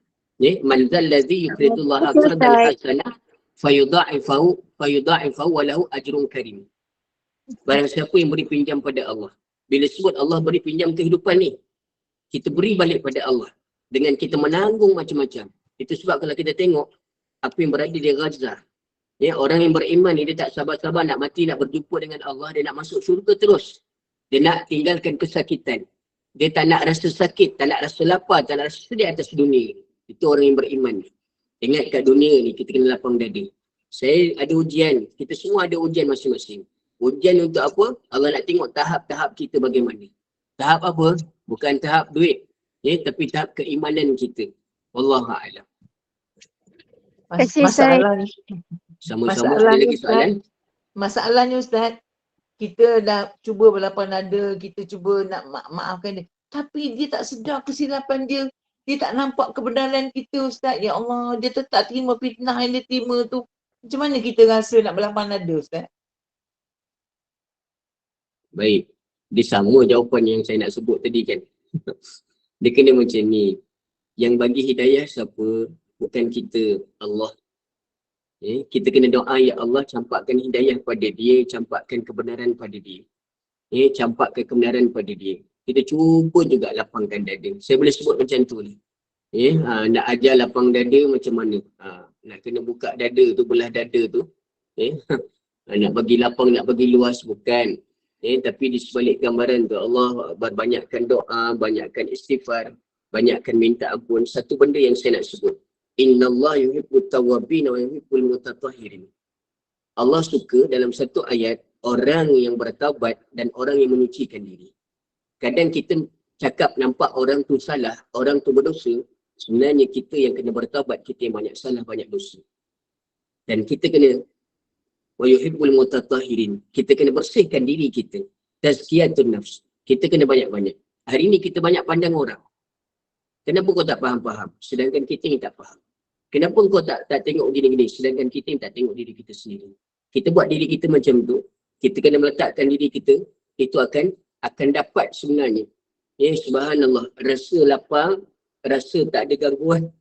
Man zallazi yuqridullaha qardan hasanah fayudha'ifahu wa lahu ajrun karim. Barang siapa yang beri pinjam pada Allah. Bila sebut Allah beri pinjam kehidupan ni, kita beri balik pada Allah dengan kita menanggung macam-macam. Itu sebab kalau kita tengok apa yang berada di Gaza, orang yang beriman ni dia tak sabar-sabar nak mati, nak berjumpa dengan Allah, dia nak masuk syurga terus. Dia nak tinggalkan kesakitan. Dia tak nak rasa sakit, tak nak rasa lapar, tak nak rasa sedih atas dunia. Itu orang yang beriman ni. Ingat kat dunia ni kita kena lapang dada. Saya ada ujian, kita semua ada ujian masing-masing. Ujian untuk apa? Allah nak tengok tahap-tahap kita bagaimana. Tahap apa? Bukan tahap duit, tapi tahap keimanan kita. Wallahu a'lam. Masalahnya, Sama-sama ada lagi soalan? Masalahnya Ustaz, kita dah cuba berlapang dada, kita cuba nak maafkan dia. Tapi dia tak sedar kesilapan dia. Dia tak nampak kebenaran kita Ustaz. Ya Allah, dia tetap terima fitnah yang dia terima tu. Macam mana kita rasa nak berlapang dada Ustaz? Baik. Dia sama jawapan yang saya nak sebut tadi kan. Dia kena macam ni. Yang bagi hidayah siapa? Bukan kita, Allah. Kita kena doa, ya Allah campakkan hidayah pada dia, campakkan kebenaran pada dia. Campakkan kebenaran pada dia. Kita cuba juga lapangkan dada. Saya boleh sebut macam tu ni. Nak ajar lapang dada macam mana? Nak kena buka dada tu, belah dada tu. Nak bagi lapang, nak bagi luas, bukan. Tapi di sebalik gambaran tu Allah banyakkan doa, banyakkan istighfar, banyakkan minta ampun. Satu benda yang saya nak sebut. Innallaha yuhibbut tawwabin wa yuhibbul mutatahhirin. Allah suka dalam satu ayat orang yang bertaubat dan orang yang menyucikan diri. Kadang kita cakap nampak orang tu salah, orang tu berdosa, sebenarnya kita yang kena bertaubat, kita yang banyak salah, banyak dosa. Dan kita kena wa yuhibbul mutatahhirin. Kita kena bersihkan diri kita. Tazkiyatun nafs. Kita kena banyak-banyak. Hari ni kita banyak pandang orang. Kenapa kau tak faham-faham? Sedangkan kita yang tak faham. Kenapa kau tak tengok gini-gini? Sedangkan kita yang tak tengok diri kita sendiri. Kita buat diri kita macam tu. Kita kena meletakkan diri kita. Itu akan dapat sebenarnya. Subhanallah. Rasa lapang. Rasa tak ada gangguan.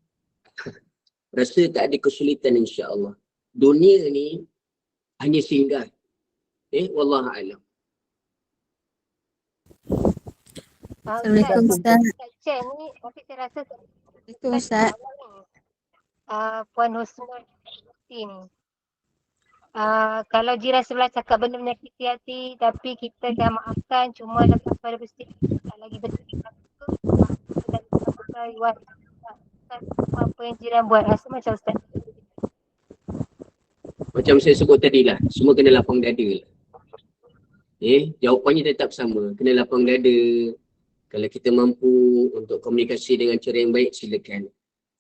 Rasa tak ada kesulitan insya-Allah. Dunia ni hanya singgah. Wallahualam. Assalamualaikum Ustaz. Cik ni, tapi saya rasa Assalamualaikum Ustaz. Puan Husnul ni. Kalau jiran sebelah cakap benda menyakiti hati, tapi kita dah maafkan, cuma lepas pada peristiwa tak lagi bercerita tu, dan apa yang jiran buat, rasa macam Ustaz. Macam saya sebut tadi lah, semua kena lapang dada lah. Jawapannya tetap sama, kena lapang dada. Kalau kita mampu untuk komunikasi dengan cara yang baik, silakan.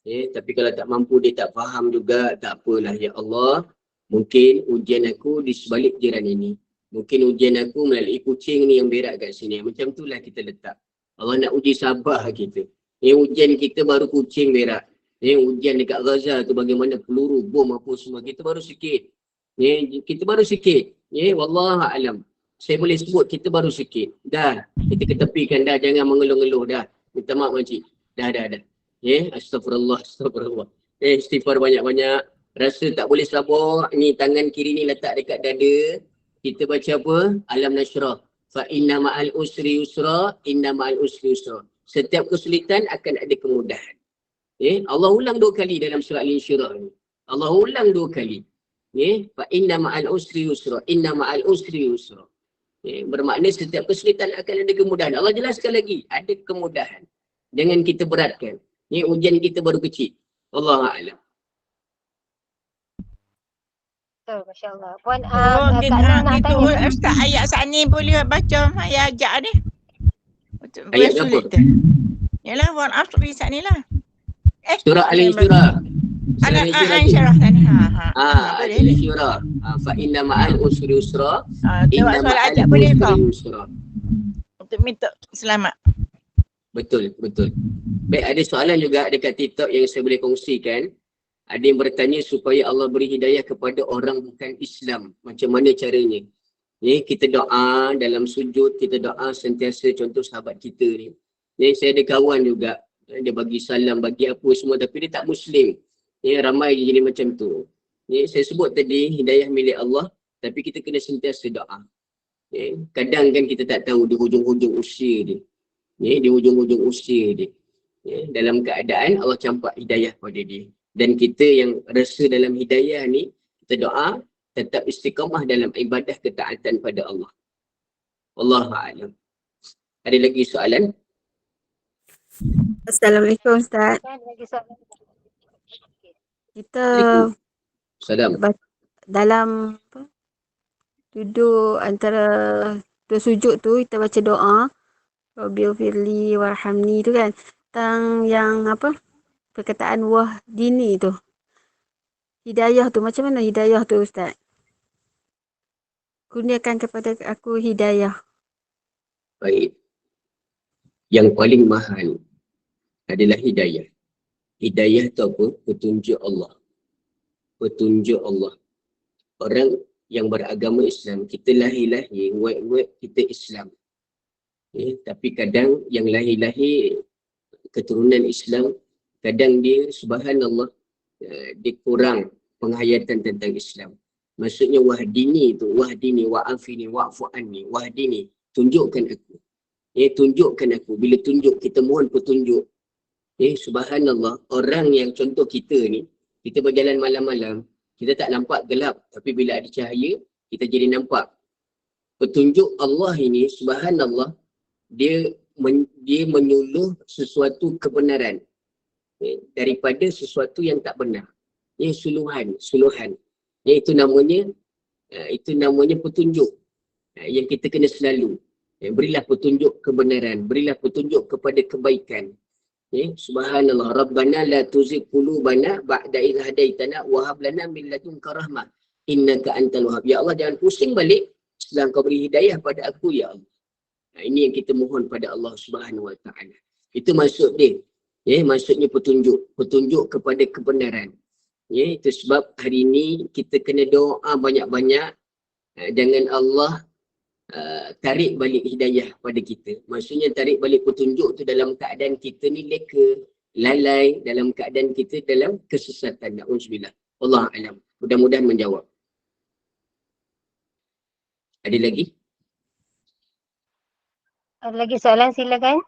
Tapi kalau tak mampu, dia tak faham juga, tak apalah. Ya Allah, mungkin ujian aku di sebalik jiran ini. Mungkin ujian aku melalui kucing ni yang berak kat sini. Macam itulah kita letak. Allah nak uji sabar kita. Ujian kita baru kucing berak. Ujian dekat Gaza tu bagaimana peluru, bom apa semua. Kita baru sikit. Kita baru sikit. Wallahualam. Saya boleh sebut kita baru sikit. Dah. Kita ketepikan dah. Jangan mengeluh-ngeluh dah. Minta maaf makcik. Dah. Astagfirullah. Istighfar banyak-banyak. Rasa tak boleh sabar. Ni tangan kiri ni letak dekat dada. Kita baca apa? Alam nashrah. Fa inna ma'al usri yusra. Inna ma'al usri yusra. Setiap kesulitan akan ada kemudahan. Allah ulang 2 kali dalam surah Al-Insyirah ni. Allah ulang 2 kali. Fa inna ma'al usri yusra. Inna ma'al usri yusra. Bermakna setiap kesulitan akan ada kemudahan. Allah jelaskan lagi, ada kemudahan. Jangan kita beratkan. Ujian kita baru kecil. Wallahualam. Betul, Masya Allah. Puan Itu Ustaz ayat saat ni boleh baca ayat ajak ni. Ayat apa? Yalah, Puan Asri saat ni lah. Surah Al-Insyirah. Al-Insyirah tadi. Al-Insyirah. Fa inna ma'al usri yusra. Inna ma'al usri yusra. Untuk minta selamat. Betul. Baik, ada soalan juga dekat TikTok yang saya boleh kongsikan. Ada yang bertanya supaya Allah beri hidayah kepada orang bukan Islam. Macam mana caranya? Kita doa dalam sujud, kita doa sentiasa contoh sahabat kita ni. Saya ada kawan juga. Dia bagi salam, bagi apa semua tapi dia tak Muslim. Ramai jenis macam tu. Saya sebut tadi hidayah milik Allah tapi kita kena sentiasa doa. Kadang kan kita tak tahu di hujung-hujung usia dia. Di hujung-hujung usia dia. Dalam keadaan Allah campak hidayah pada dia. Dan kita yang rasa dalam hidayah ni, kita doa tetap istiqamah dalam ibadah ketaatan pada Allah. Wallahualam. Ada lagi soalan? Assalamualaikum Ustaz. Kita Salam. dalam duduk antara 2 sujud tu kita baca doa Rabbighfirli warhamni tu kan. Tentang yang perkataan wahdini tu. Hidayah tu macam mana hidayah tu Ustaz? Kurniakan kepada aku hidayah. Baik. Yang paling mahal adalah hidayah. Hidayah tu apa? Petunjuk Allah. Petunjuk Allah. Orang yang beragama Islam, kita lahir-lahir, wet-wet kita Islam. Tapi kadang yang lahir-lahir keturunan Islam, kadang dia subhanallah, dia kurang penghayatan tentang Islam. Maksudnya wahdini tu, wahdini, wa'afini, wa'fu anni, wahdini, tunjukkan aku. Tunjukkan aku. Bila tunjuk, kita mohon petunjuk. Subhanallah, orang yang contoh kita ni, kita berjalan malam-malam, kita tak nampak gelap, tapi bila ada cahaya, kita jadi nampak. Petunjuk Allah ini, subhanallah, dia menyuluh sesuatu kebenaran daripada sesuatu yang tak benar. Suluhan. Itu namanya petunjuk yang kita kena selalu. Berilah petunjuk kebenaran, berilah petunjuk kepada kebaikan. Subhanallah, Rabbana la tuzigh qulubana ba'da idh hadaitana wa hab lana min ladunka rahmah innaka antal wahhab. Ya Allah, jangan pusing balik setelah kau beri hidayah pada aku, ya Allah. Ini yang kita mohon pada Allah Subhanahu wa taala. Itu maksud dia. Maksudnya petunjuk kepada kebenaran. Itu sebab hari ini kita kena doa banyak-banyak. Jangan Allah tarik balik hidayah pada kita. Maksudnya tarik balik petunjuk tu dalam keadaan kita ni leka, lalai, dalam keadaan kita dalam kesesatan. Na'udzubillah. Allah alam. Mudah-mudahan menjawab. Ada lagi? Ada lagi soalan, silakan.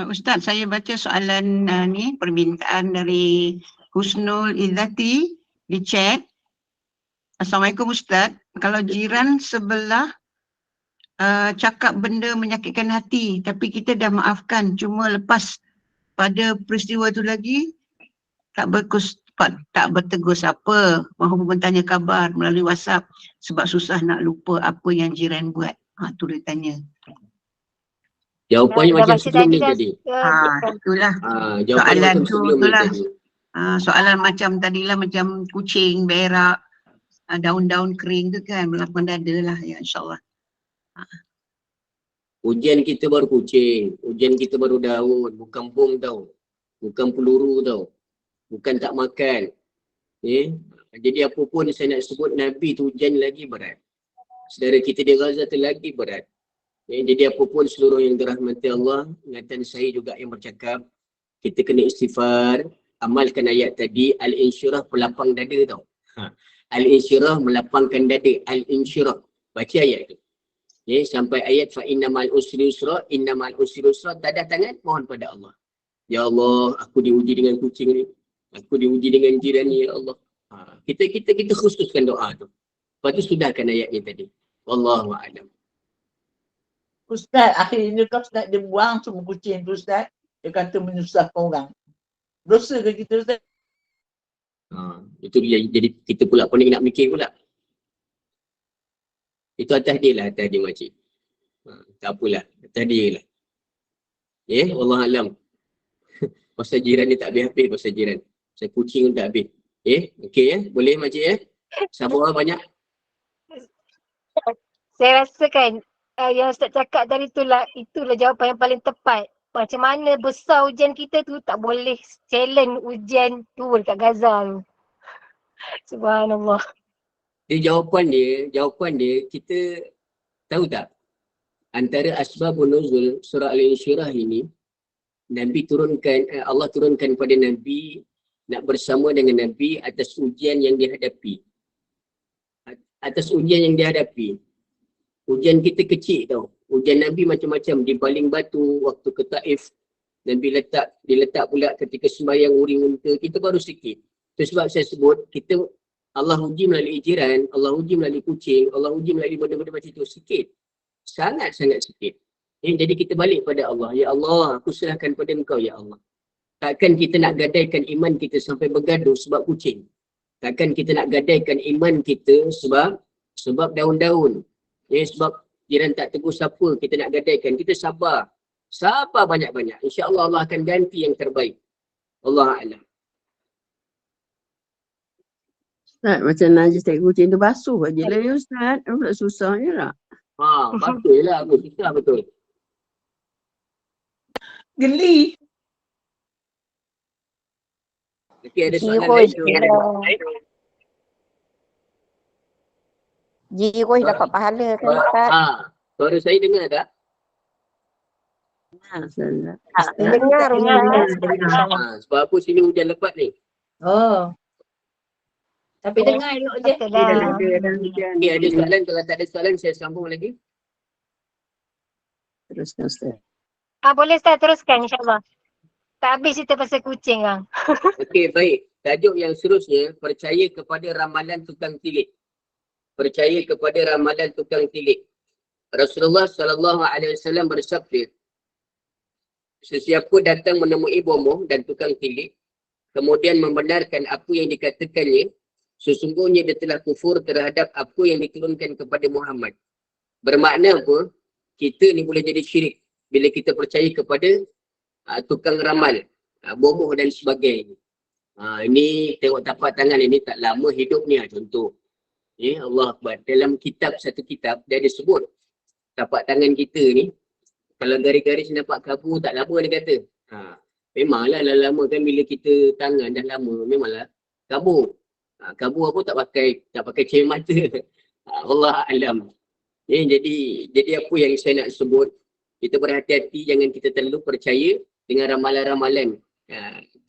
Ustaz, saya baca soalan ni, permintaan dari Husnul Izzati di chat. Assalamualaikum Ustaz, kalau jiran sebelah cakap benda menyakitkan hati tapi kita dah maafkan, cuma lepas pada peristiwa tu lagi tak bertegur siapa, mahu bertanya khabar melalui WhatsApp sebab susah nak lupa apa yang jiran buat. Tu dia tanya. Jawapannya macam sebelum ni tadi. Itulah. Jawapannya macam tu sebelum ni itulah. tadi. Soalan macam tadilah, macam kucing, berak, daun-daun kering tu kan, melapang dada lah ya, insyaAllah. Ujian kita baru kucing, ujian kita baru daun, bukan bom tau. Bukan peluru tau. Bukan tak makan. Jadi apa pun saya nak sebut, Nabi tu ujian lagi berat. Saudara kita di Gaza tu lagi berat. Jadi apa pun seluruh yang dirahmati Allah, ingatan saya juga yang bercakap, kita kena istighfar, amalkan ayat tadi, al-insyirah pelapang dada tau. Al-insyirah melapangkan dada, al-insyirah. Baca ayat tu. Sampai ayat fa innamal usri yusra, innamal usri yusra, tadah tangan, mohon pada Allah. Ya Allah, aku diuji dengan kucing ni. Aku diuji dengan jiran ni, ya Allah. Kita khususkan doa tu. Lepas tu sudahkan ayatnya tadi. Wallahu a'lam. Ustaz, akhirnya kau Ustaz, dia buang semua kucing tu Ustaz. Dia kata menyusahkan orang. Dosa ke kita Ustaz? Itu dia, jadi kita pula pening nak mikir pula. Itu atas dia lah, atas dia makcik. Tak apalah, atas dia lah. Allah alam. Pasal jiran ni tak habis-habis pasal jiran. Pasal kucing pun tak habis. Okey boleh makcik sabar banyak. Saya rasakan yang Ustaz cakap tadi itulah jawapan yang paling tepat. Macam mana besar ujian kita tu, tak boleh challenge ujian tu dekat Gaza tu. Subhanallah. Jawapan dia kita tahu tak? Antara asbabun nuzul surah Al-Insyirah ini, Allah turunkan pada Nabi, nak bersama dengan Nabi atas ujian yang dihadapi. Ujian kita kecil tau. Ujian Nabi macam-macam. Dibaling batu waktu ke Taif. Nabi diletak pula ketika sembahyang uring unta. Kita baru sikit. Itu sebab saya sebut, Allah uji melalui jiran, Allah uji melalui kucing, Allah uji melalui benda-benda macam itu. Sikit. Sangat-sangat sikit. Jadi kita balik pada Allah. Ya Allah, aku serahkan pada Engkau, Ya Allah. Takkan kita nak gadaikan iman kita sampai bergaduh sebab kucing. Takkan kita nak gadaikan iman kita sebab daun-daun. Sebab jiran tak tegur siapa, kita nak gadaikan. Kita sabar. Sabar banyak-banyak. InsyaAllah Allah akan ganti yang terbaik. Allah a'lam. Ustaz, macam najis tak kucing tu basuh aje lah ya Ustaz. Tak susahnya lah. Basuh je lah. Susah betul. Geli. Okey, ada soalan lain. Jiroh dapat pahala kan Ustaz? Suara saya dengar tak? Dengar. Sebab apa sini hujan lebat ni? Tapi dengar elok je. Okey, ada soalan. Kalau tak ada soalan, saya sambung lagi. Teruskan Ustaz. Boleh Ustaz teruskan insyaAllah. Tak habis kita pasal kucing bang. Okey, baik. Tajuk yang seterusnya, percaya kepada ramalan tukang tilik. Percaya kepada ramalan tukang tilik. Rasulullah SAW bersabda, sesiapa datang menemui bomoh dan tukang tilik, kemudian membenarkan apa yang dikatakannya, sesungguhnya dia telah kufur terhadap apa yang diturunkan kepada Muhammad. Bermakna apa? Kita ni boleh jadi syirik bila kita percaya kepada tukang ramal, bomoh dan sebagainya. Ini tengok tapak tangan ini tak lama hidup ni contoh. Allah Akbar. Dalam satu kitab dia ada sebut tapak tangan kita ni, kalau garis-garis nampak kabur tak lama dia kata. Memanglah lama kan bila kita tangan dah lama memanglah kabur. Kabur apa tak pakai cermin mata. Allah alam. Jadi apa yang saya nak sebut, kita berhati-hati jangan kita terlalu percaya dengan ramalan-ramalan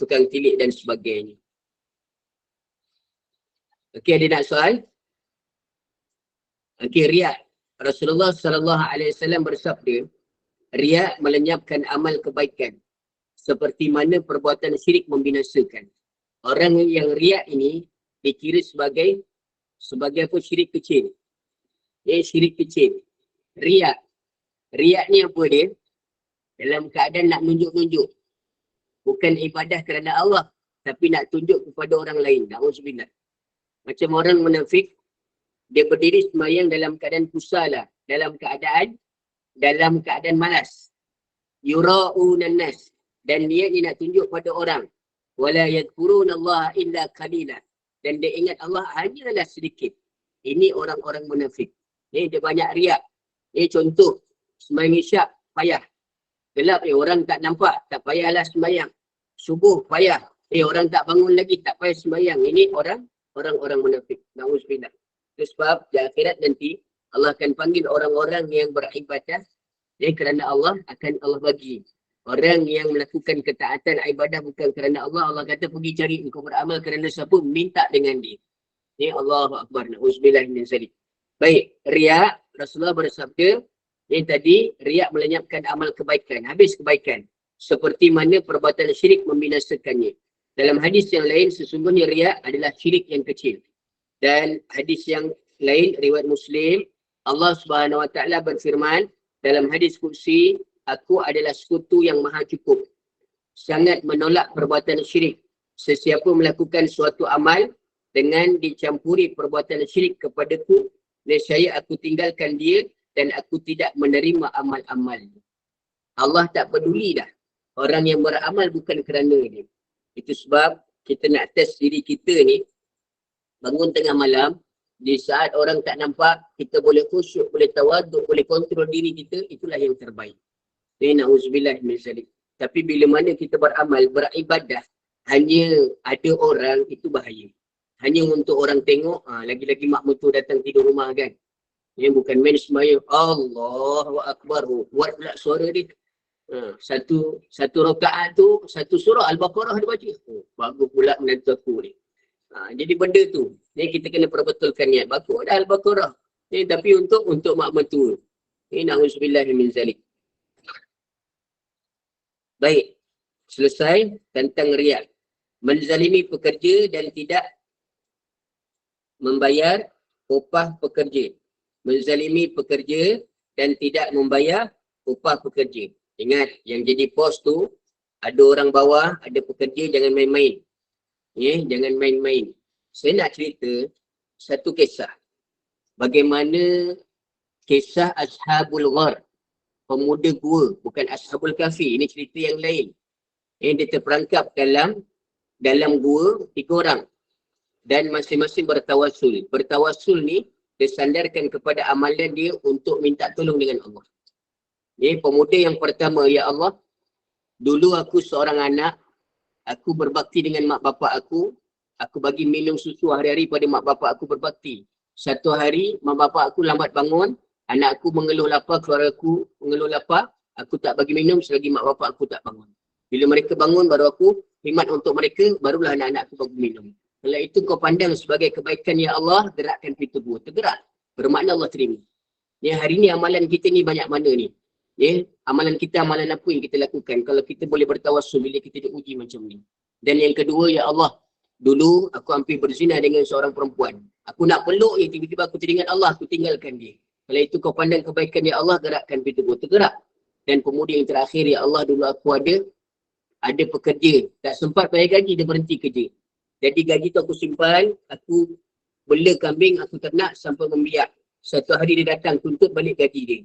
tukang tilik dan sebagainya. Okey, ada nak soal? Okey, riak. Rasulullah SAW bersabda, riak melenyapkan amal kebaikan seperti mana perbuatan syirik membinasakan. Orang yang riak ini dikira sebagai apa? Syirik kecil. Syirik kecil. Riak. Riak ni apa dia? Dalam keadaan nak nunjuk-nunjuk. Bukan ibadah kerana Allah, tapi nak tunjuk kepada orang lain. Na'udzubillah. Macam orang munafik, dia berdiri sembahyang dalam keadaan kusala, dalam keadaan malas. Yura'unan nas, dan dia ni nak tunjuk pada orang. Wala yadhkurunallaha illa qalila, dan dia ingat Allah hanyalah sedikit. Ini orang-orang munafik. Dia banyak riak. Contoh, sembahyang isyak payah. Gelap orang tak nampak, tak payahlah sembahyang. Subuh payah. Orang tak bangun lagi, tak payah sembahyang. Ini orang-orang munafik. Na'udzubillah. Itu sebab di akhirat nanti Allah akan panggil orang-orang yang beribadah kerana Allah akan Allah bagi. Orang yang melakukan ketaatan ibadah bukan kerana Allah, Allah kata pergi cari engkau beramal kerana siapa, minta dengan dia. Allahu Akbar. Na'udzubillah min zalik. Baik, riak. Rasulullah bersabda, yang tadi riak melenyapkan amal kebaikan, habis kebaikan. Seperti mana perbuatan syirik membinasakannya. Dalam hadis yang lain, sesungguhnya riak adalah syirik yang kecil. Dan hadis yang lain, riwayat Muslim, Allah Subhanahu Wa Taala berfirman dalam hadis kursi, aku adalah sekutu yang maha cukup. Sangat menolak perbuatan syirik. Sesiapa melakukan suatu amal dengan dicampuri perbuatan syirik kepadaku, nescaya aku tinggalkan dia dan aku tidak menerima amal-amal. Allah tak peduli dah. Orang yang beramal bukan kerana dia. Itu sebab kita nak test diri kita ni, bangun tengah malam, di saat orang tak nampak, kita boleh khusyuk, boleh tawaduk, boleh kontrol diri kita, itulah yang terbaik. Na'udzubillah min zalik. Tapi bila mana kita beramal, beribadah, hanya ada orang, itu bahaya. Hanya untuk orang tengok, lagi-lagi mak mentua datang tidur rumah kan. Yang bukan main sembahyang, Allahu Akbar, buat pula suara dia. Satu rakaat tu, satu surah Al-Baqarah dia baca. Bagus pula menantu aku ni. Jadi benda tu, kita kena perbetulkan niat. Bagus dah Al-Baqarah. Tapi untuk mak mentua. Na'udzubillah min zalik. Baik, selesai tentang riak. Menzalimi pekerja dan tidak membayar upah pekerja. Menzalimi pekerja dan tidak membayar upah pekerja. Ingat, yang jadi bos tu, ada orang bawah, ada pekerja, jangan main-main. Jangan main-main. Saya nak cerita satu kisah. Bagaimana kisah Ashabul Ghar. Pemuda gua, bukan Ashabul Kahfi. Ini cerita yang lain. Dia terperangkap dalam gua 3 orang. Dan masing-masing bertawasul. Bertawasul ni, dia sandarkan kepada amalan dia untuk minta tolong dengan Allah. Pemuda yang pertama, ya Allah, dulu aku seorang anak, aku berbakti dengan mak bapak aku bagi minum susu hari-hari pada mak bapak aku berbakti. Satu hari, mak bapak aku lambat bangun, anak aku mengeluh lapar, keluarga aku mengeluh lapar, aku tak bagi minum selagi mak bapak aku tak bangun. Bila mereka bangun, baru aku khidmat untuk mereka, barulah anak-anak aku bagi minum. Kalau itu kau pandang sebagai kebaikan, ya Allah, gerakkan pintu gua. Tergerak. Bermakna Allah terima. Hari ni amalan kita ni banyak mana ni? Ya, amalan kita, amalan apa yang kita lakukan. Kalau kita boleh bertawassul bila kita diuji macam ni. Dan yang kedua, ya Allah, dulu aku hampir berzina dengan seorang perempuan. Aku nak peluk dia, tiba-tiba aku teringat Allah, aku tinggalkan dia. Kalau itu kau pandang kebaikan, ya Allah, gerakkan pintu gua tergerak. Dan kemudian yang terakhir, ya Allah, dulu aku ada pekerja. Tak sempat bayar gaji, dia berhenti kerja. Jadi gaji tu aku simpan, aku bela kambing, aku ternak sampai membiak. Satu hari dia datang tuntut balik gaji dia.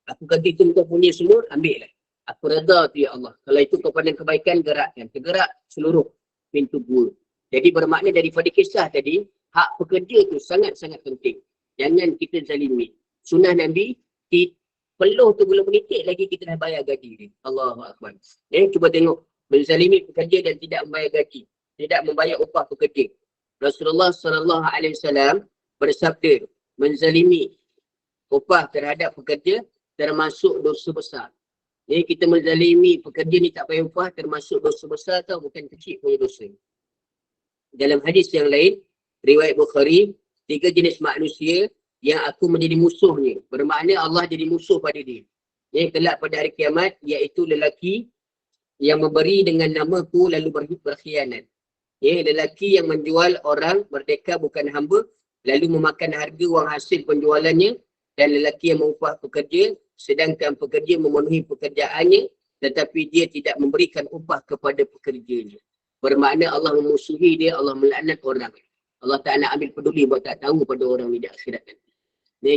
Aku kata itu kau punya semua, ambil lah. Aku reda tu ya Allah. Kalau itu kau pandang kebaikan, gerakkan. Tergerak seluruh pintu gua. Jadi bermakna daripada kisah tadi, hak pekerja tu sangat-sangat penting. Jangan kita zalimi. Sunnah Nabi, peluh tu belum menitik lagi kita dah bayar gaji dia. Allahu Akbar. Cuba tengok. Menzalimi pekerja dan tidak membayar gaji. Tidak membayar upah pekerja. Rasulullah SAW bersabda, menzalimi upah terhadap pekerja termasuk dosa besar. Kita menzalimi pekerja ni tak bayar upah termasuk dosa besar atau bukan kecil punya dosa. Dalam hadis yang lain, riwayat Bukhari, 3 jenis manusia yang aku menjadi musuhnya. Bermakna Allah jadi musuh pada dia. Kelak pada hari kiamat, iaitu lelaki yang memberi dengan namaku lalu berkhianat. Lelaki yang menjual orang merdeka bukan hamba, lalu memakan harga wang hasil penjualannya, dan lelaki yang mengupah pekerja, sedangkan pekerja memenuhi pekerjaannya, tetapi dia tidak memberikan upah kepada pekerjanya. Bermakna Allah memusuhi dia, Allah melaknat orang. Allah tak nak ambil peduli buat tak tahu pada orang ni di akhirat nanti.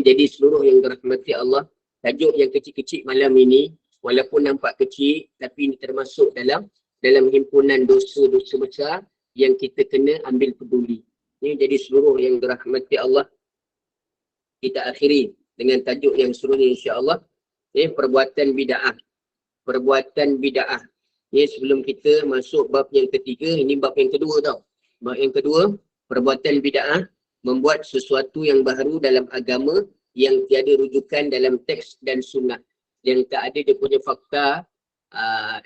Jadi seluruh yang dirahmati Allah, tajuk yang kecil-kecil malam ini, walaupun nampak kecil, tapi ini termasuk dalam himpunan dosa-dosa besar yang kita kena ambil peduli. Jadi seluruh yang dirahmati Allah, kita akhiri dengan tajuk yang seluruhnya insya-Allah, perbuatan bid'ah. Perbuatan bid'ah. Sebelum kita masuk bab yang ketiga, ini bab yang kedua tau. Bab yang kedua, perbuatan bid'ah, membuat sesuatu yang baru dalam agama yang tiada rujukan dalam teks dan sunnah. Yang tak ada dia punya fakta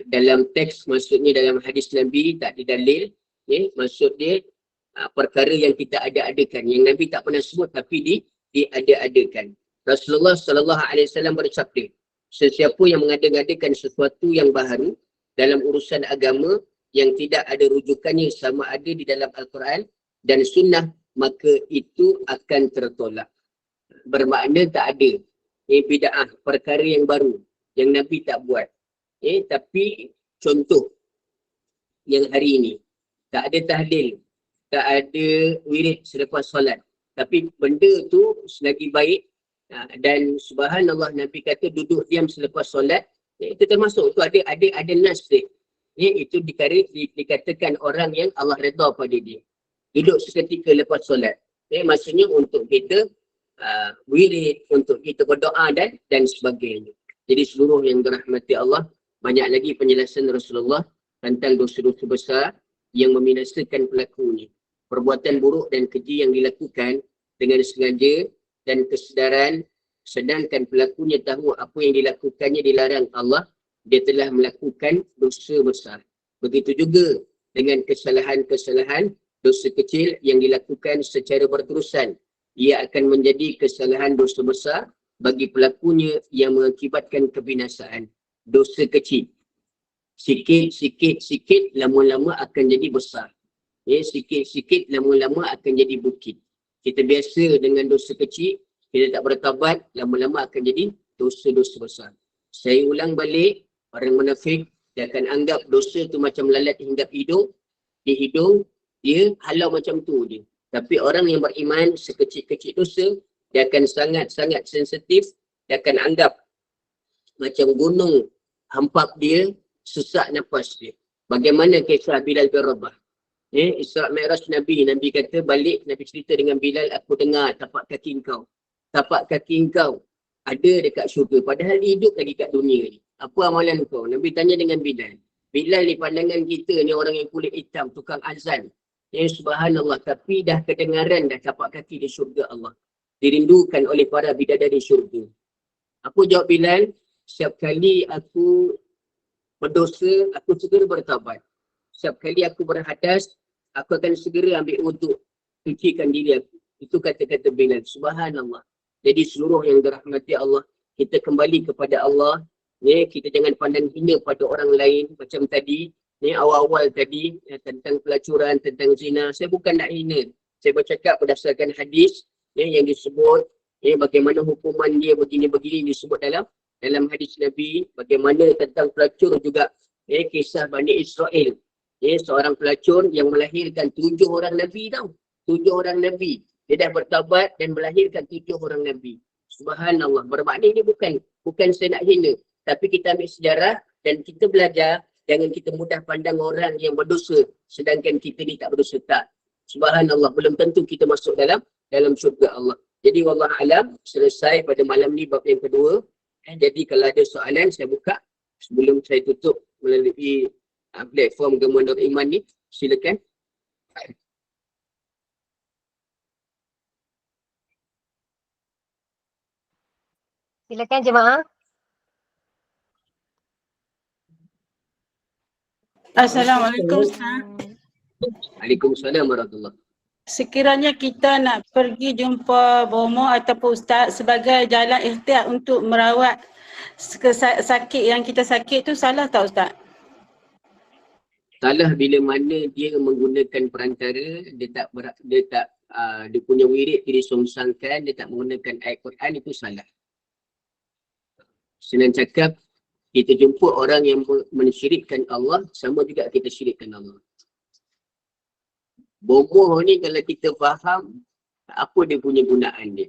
dalam teks, maksudnya dalam hadis Nabi tak ada dalil. Maksud dia perkara yang kita ada-adakan, yang Nabi tak pernah sebut tapi diada-adakan. Rasulullah SAW bersabda, sesiapa yang mengada-ngadakan sesuatu yang baru dalam urusan agama yang tidak ada rujukannya sama ada di dalam Al-Quran dan sunnah, maka itu akan tertolak. Bermakna tak ada bid'ah, perkara yang baru yang Nabi tak buat. Tapi contoh yang hari ini, tak ada tahlil, tak ada wirid selepas solat, tapi benda tu selagi baik, dan subhanallah Nabi kata duduk diam selepas solat, itu termasuk, tu ada nas dia. Itu dikatakan orang yang Allah redha pada dia. Duduk seketika lepas solat. Maksudnya untuk kita wirid, untuk kita berdoa dan sebagainya. Jadi seluruh yang dirahmati Allah, banyak lagi penjelasan Rasulullah tentang dosa-dosa besar yang membinasakan pelakunya. Perbuatan buruk dan keji yang dilakukan dengan sengaja dan kesedaran, sedangkan pelakunya tahu apa yang dilakukannya dilarang Allah, dia telah melakukan dosa besar. Begitu juga dengan kesalahan-kesalahan, dosa kecil yang dilakukan secara berterusan, ia akan menjadi kesalahan dosa besar bagi pelakunya yang mengakibatkan kebinasaan. Dosa kecil, sikit-sikit lama-lama akan jadi besar. Sikit-sikit lama-lama akan jadi bukit. Kita biasa dengan dosa kecil, kita tak bertaubat, lama-lama akan jadi dosa-dosa besar. Saya ulang balik, orang munafik dia akan anggap dosa tu macam lalat hinggap hidung, di hidung dia halau macam tu je. Tapi orang yang beriman, sekecil-kecil dosa, dia akan sangat-sangat sensitif, dia akan anggap macam gunung hampap dia, sesak nafas dia. Bagaimana kisah Bilal bin Rabah? Isra' Mi'raj Nabi kata balik, Nabi cerita dengan Bilal, aku dengar tapak kaki engkau. Tapak kaki engkau ada dekat syurga, padahal dia hidup lagi kat dunia ni. Apa amalan kau? Nabi tanya dengan Bilal. Bilal ni pandangan kita ni orang yang kulit hitam, tukang azan. Subhanallah, tapi dah kedengaran dah tapak kaki di syurga Allah. Dirindukan oleh para bidadari syurga. Apa jawab Bilal? Setiap kali aku berdosa, aku segera bertaubat. Setiap kali aku berhadas, aku akan segera ambil wuduk, sucikan diri aku. Itu kata-kata Bilal. Subhanallah. Jadi seluruh yang dirahmati Allah, kita kembali kepada Allah, Kita jangan pandang hina pada orang lain macam tadi. Awal-awal tadi tentang pelacuran, tentang zina. Saya bukan nak hina. Saya bercakap berdasarkan hadis yang disebut bagaimana hukuman dia begini-begini disebut dalam hadis Nabi. Bagaimana tentang pelacur juga kisah Bani Israel. Seorang pelacur yang melahirkan 7 orang Nabi tau. 7 orang Nabi. Dia dah bertaubat dan melahirkan 7 orang Nabi. Subhanallah. Bermakna ini bukan saya nak hina. Tapi kita ambil sejarah dan kita belajar. Jangan kita mudah pandang orang yang berdosa. Sedangkan kita ni tak berdosa. Tak. Subhanallah. Belum tentu kita masuk dalam syurga Allah. Jadi wallah alam, selesai pada malam ni bab yang kedua. Jadi kalau ada soalan saya buka sebelum saya tutup melalui platform Gema Nur Iman ni. Silakan. Silakan jemaah. Assalamualaikum Ustaz. Waalaikumsalam warahmatullahi. Sekiranya kita nak pergi jumpa bomo ataupun Ustaz sebagai jalan ikhtiar untuk merawat sakit yang kita sakit tu, salah tak Ustaz? Salah bila mana dia menggunakan perantara, dia punya wirid dia disongsangkan, dia tak menggunakan ayat Quran, itu salah. Senang cakap, kita jumpa orang yang mensyirikkan Allah, sama juga kita syirikkan Allah. Bomoh ni kalau kita faham, apa dia punya gunaan dia.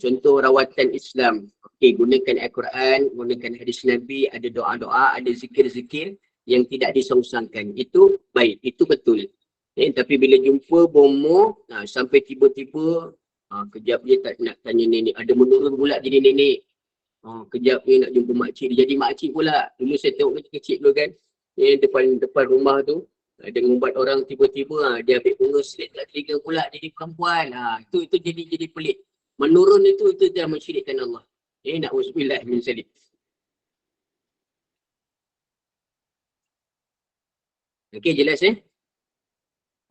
Contoh rawatan Islam. Okey, gunakan Al-Quran, gunakan hadis Nabi, ada doa-doa, ada zikir-zikir yang tidak disongsangkan. Itu baik, itu betul. Tapi bila jumpa bomoh, sampai tiba-tiba, kejap dia tak nak tanya nenek, ada menurun pula jadi nenek. Kejap dia nak jumpa makcik, dia jadi makcik pula. Dulu saya tengok kecil-kecil dulu kan. Depan rumah tu, dia ngumbat orang tiba-tiba, dia ambil bunga selit kat telinga pula, jadi perempuan. Itu jadi pelik. Menurun itu dah mensyirikkan Allah. Na'udzubillah min zalik. Okey, jelas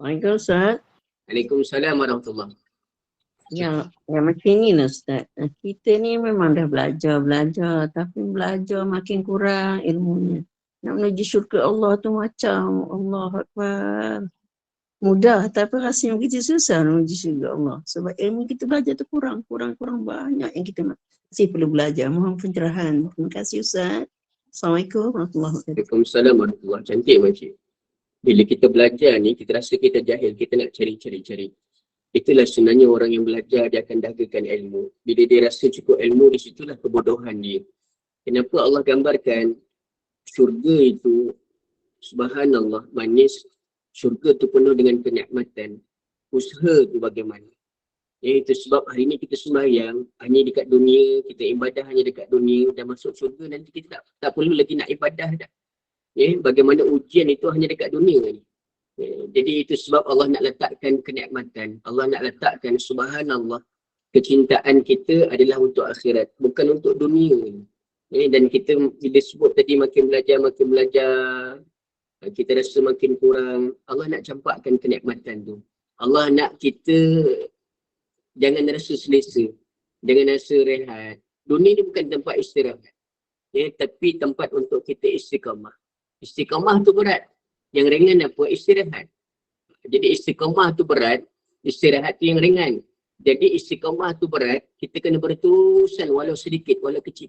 Waalaikumsalam Ustaz. Waalaikumsalam warahmatullahi. Ya macam ni lah Ustaz. Kita ni memang dah belajar, tapi belajar makin kurang ilmunya. Nak menuju syurga Allah tu macam Allah Akbar. Mudah tapi rasanya kita susah menuju syurga Allah. Sebab ilmu kita belajar tu kurang banyak yang kita masih perlu belajar. Mohon pencerahan. Terima kasih Ustaz. Assalamualaikum warahmatullahi wabarakatuh. Waalaikumsalam warahmatullahi wabarakatuh. Cantik makcik. Bila kita belajar ni, kita rasa kita jahil. Kita nak cari. Itulah sebenarnya orang yang belajar, dia akan dahagakan ilmu. Bila dia rasa cukup ilmu, di situlah kebodohan dia. Kenapa Allah gambarkan syurga itu, subhanallah, manis. Syurga tu penuh dengan kenikmatan. Usaha tu bagaimana. Itu sebab hari ni kita sembahyang hanya dekat dunia, kita ibadah hanya dekat dunia, dah masuk syurga nanti kita tak perlu lagi nak ibadah dah. Bagaimana ujian itu hanya dekat dunia ni. Jadi itu sebab Allah nak letakkan kenikmatan. Allah nak letakkan subhanallah, kecintaan kita adalah untuk akhirat, bukan untuk dunia ni. Dan kita bila sebut tadi makin belajar, kita rasa makin kurang. Allah nak campakkan kenikmatan tu. Allah nak kita jangan rasa selesa, jangan rasa rehat. Dunia ni bukan tempat istirahat, tapi tempat untuk kita istiqamah. Istiqamah tu berat. Yang ringan apa? Istirahat. Jadi istiqamah tu berat, istirahat tu yang ringan. Jadi istiqamah tu berat, kita kena berterusan walau sedikit, walau kecil.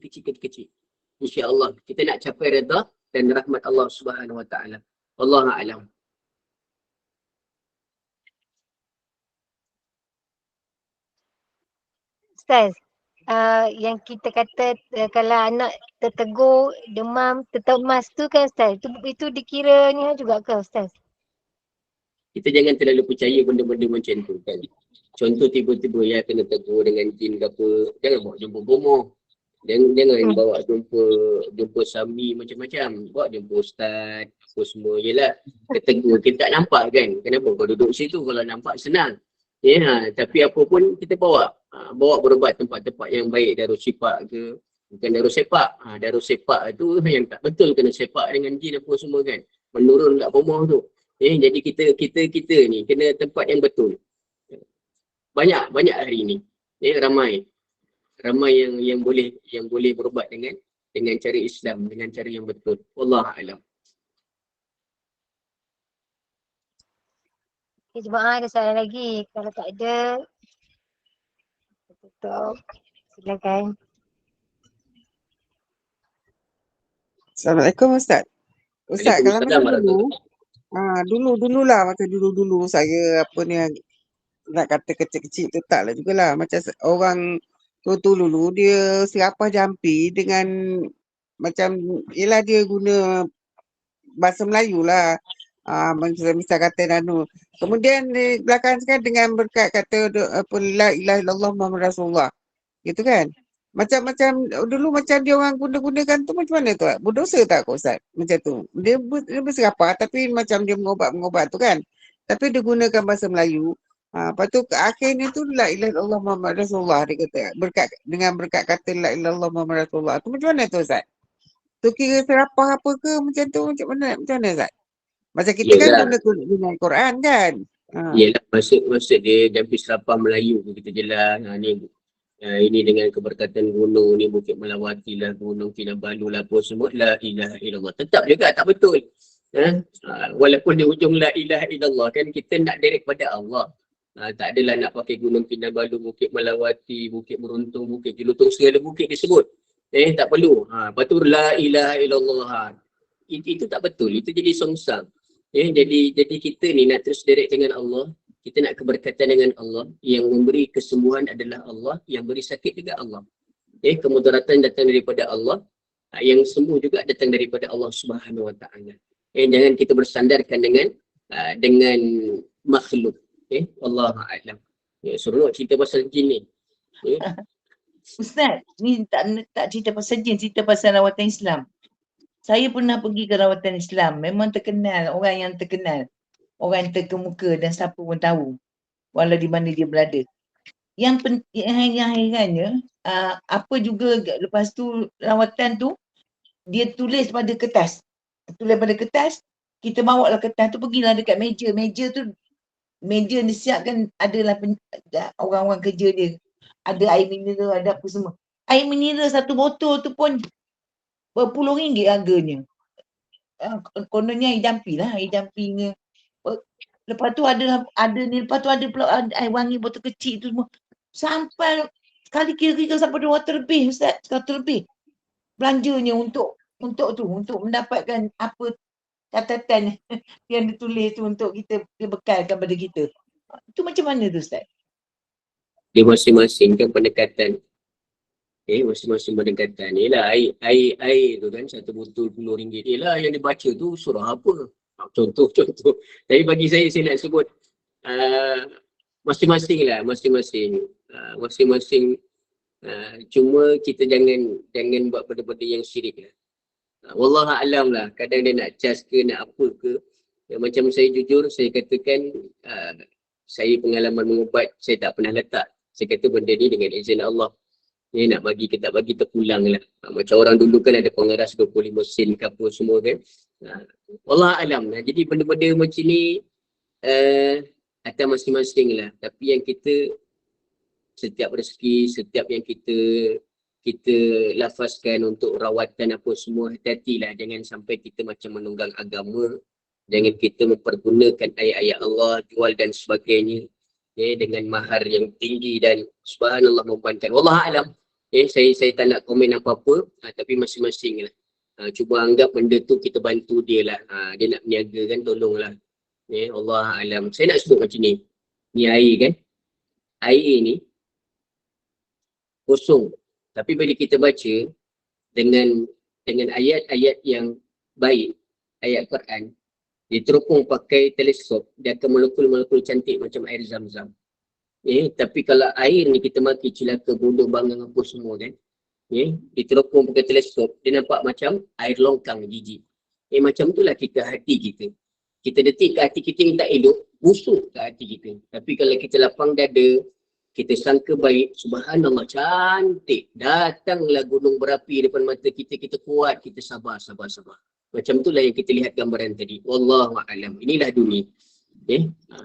InsyaAllah kita nak capai redha dan rahmat Allah Subhanahu Wa Taala. Wallahu a'lam. Ustaz, yang kita kata kalau anak tertegur, demam, tertemas tu kan Ustaz, itu dikiranya juga ke Ustaz? Kita jangan terlalu percaya benda-benda macam tu kan. Contoh tiba-tiba kena tegur dengan jin ke apa, jangan bawa jumpa bomoh. Jangan bawa jumpa sami macam-macam. Bawa jumpa ustaz, apa semua. Yelah, ketegur kita tak nampak kan. Kenapa kau duduk situ kalau nampak senang. Tapi apa pun kita bawa berubat tempat-tempat yang baik, Darussapak ke, bukan Darussapak. Darussapak tu yang tak betul, kena sepak dengan jin apa semua kan. Menurun kat bomoh tu. Jadi kita ni kena tempat yang betul. Banyak hari ni. Ramai yang boleh berubat dengan dengan cara Islam, dengan cara yang betul. Wallahu a'lam. Okay, jemaah ada soalan lagi? Kalau tak ada, tutup. Silakan. Assalamualaikum Ustaz. Ustaz, kalau Waalaikumsalam macam warahmatullahi. dululah macam dulu saya apa ni nak kata kecil-kecil tu taklah jugalah. Macam orang tu dulu dia serapah jampi dengan macam yelah dia guna bahasa Melayu lah. Misal kata nanu. Kemudian di belakang sekarang dengan berkat kata apa la ilaha illallah Muhammad Rasulullah. Gitu kan? Macam dulu macam dia orang guna-gunakan tu macam mana tu? Berdosa tak kau Ustaz? Macam tu. Dia berserapah tapi macam dia mengobat tu kan. Tapi dia gunakan bahasa Melayu. Lepas tu akhirnya tu la ilaha illallah Muhammad Rasulullah dia kata. Dengan berkat kata la ilaha illallah Muhammad Rasulullah. Tu macam mana tu Ustaz? Tu kira serapah apa ke macam tu? Macam mana Ustaz? Macam kita kan guna Quran kan? Yelah, maksud dia jampi serapah Melayu tu kita jelas. Ini dengan keberkatan gunung ni Bukit Melawati lah, Gunung Kinabalu lah, apa semua la ilaha illallah. Tetap juga tak betul. Walaupun di hujung la ilaha illallah kan kita nak direct pada Allah. Tak adalah nak pakai Gunung Kinabalu, Bukit Melawati, Bukit Meruntung, Bukit Jelutong, segala bukit disebut. Tak perlu. Lepas tu la ilaha illallah. Itu tak betul. Itu jadi songsang. Jadi kita ni nak terus direct dengan Allah. Kita nak keberkatan dengan Allah. Yang memberi kesembuhan adalah Allah. Yang beri sakit juga Allah. Kemudaratan datang daripada Allah. Yang sembuh juga datang daripada Allah Subhanahu Wa Taala. Jangan kita bersandarkan dengan makhluk. Wallahu a'lam. Seronok cerita pasal jin ni. Ustaz, ni tak cerita pasal jin, cerita pasal rawatan Islam. Saya pernah pergi ke rawatan Islam. Memang terkenal, orang yang terkenal. Orang yang terkemuka dan siapa pun tahu. Walau di mana dia berada. Yang herannya, apa juga lepas tu rawatan tu, dia tulis pada kertas. Kita bawa lah kertas tu, pergilah dekat meja. Meja yang disiapkan adalah orang-orang kerja dia. Ada air mineral, ada apa semua. Air mineral satu botol tu pun berpuluh ringgit harganya. Kononnya air jampi lah, air jampinya. Lepas tu ada pula air wangi botol kecil tu semua. Sampai sekali kira-kira sampai 200 lebih Ustaz, 100 lebih. Belanjanya untuk mendapatkan apa catatan yang ditulis tu untuk kita bekalkan pada kita. Itu macam mana tu Ustaz? Dia masing-masing kan pendekatan. Masing-masing pendekatan. Yelah air tu kan satu botol RM10. Yelah yang dibaca tu surah apa? Contoh. Tapi bagi saya nak sebut masing-masing lah. Masing-masing. Cuma kita jangan buat benda-benda yang syirik lah. Wallahu a'lam lah. Kadang dia nak cas ke, nak apa ke. Macam saya jujur, saya katakan saya pengalaman mengubat, saya tak pernah letak. Saya kata benda ni dengan izin Allah. Nak bagi ke tak bagi terpulang lah. Macam orang dulu kan ada pengeras 25 sen ke apa semua kan. Wallahu a'lam lah. Jadi benda-benda macam ni atas masing-masing lah. Tapi yang kita setiap rezeki, setiap yang kita lafazkan untuk rawatan apa semua, hati-hatilah. Jangan sampai kita macam menunggang agama. Jangan kita mempergunakan ayat-ayat Allah, jual dan sebagainya. Dengan mahar yang tinggi dan subhanallah membankan. Wallahu a'lam. Saya tak nak komen apa-apa, tapi masing-masing lah. Cuba anggap benda tu kita bantu dia lah. Dia nak berniaga kan, tolonglah. Allah alam. Saya nak sebut macam ni. Ni air kan. Air ni kosong. Tapi bila kita baca dengan ayat-ayat yang baik, ayat Quran, dia teropong pakai teleskop, dia akan molekul-molekul cantik macam air Zam-Zam. Tapi kalau air ni kita maki celaka buluh bangang apa semua kan. Diteropong pakai teleskop, dia nampak macam air longkang jijik. Macam itulah kita hati kita. Kita detik ke hati kita yang tak elok, busuk ke hati kita. Tapi kalau kita lapang dada, kita sangka baik, subhanallah cantik. Datanglah gunung berapi depan mata kita, kita kuat, kita sabar. Macam itulah yang kita lihat gambaran tadi. Wallahu a'lam. Inilah dunia.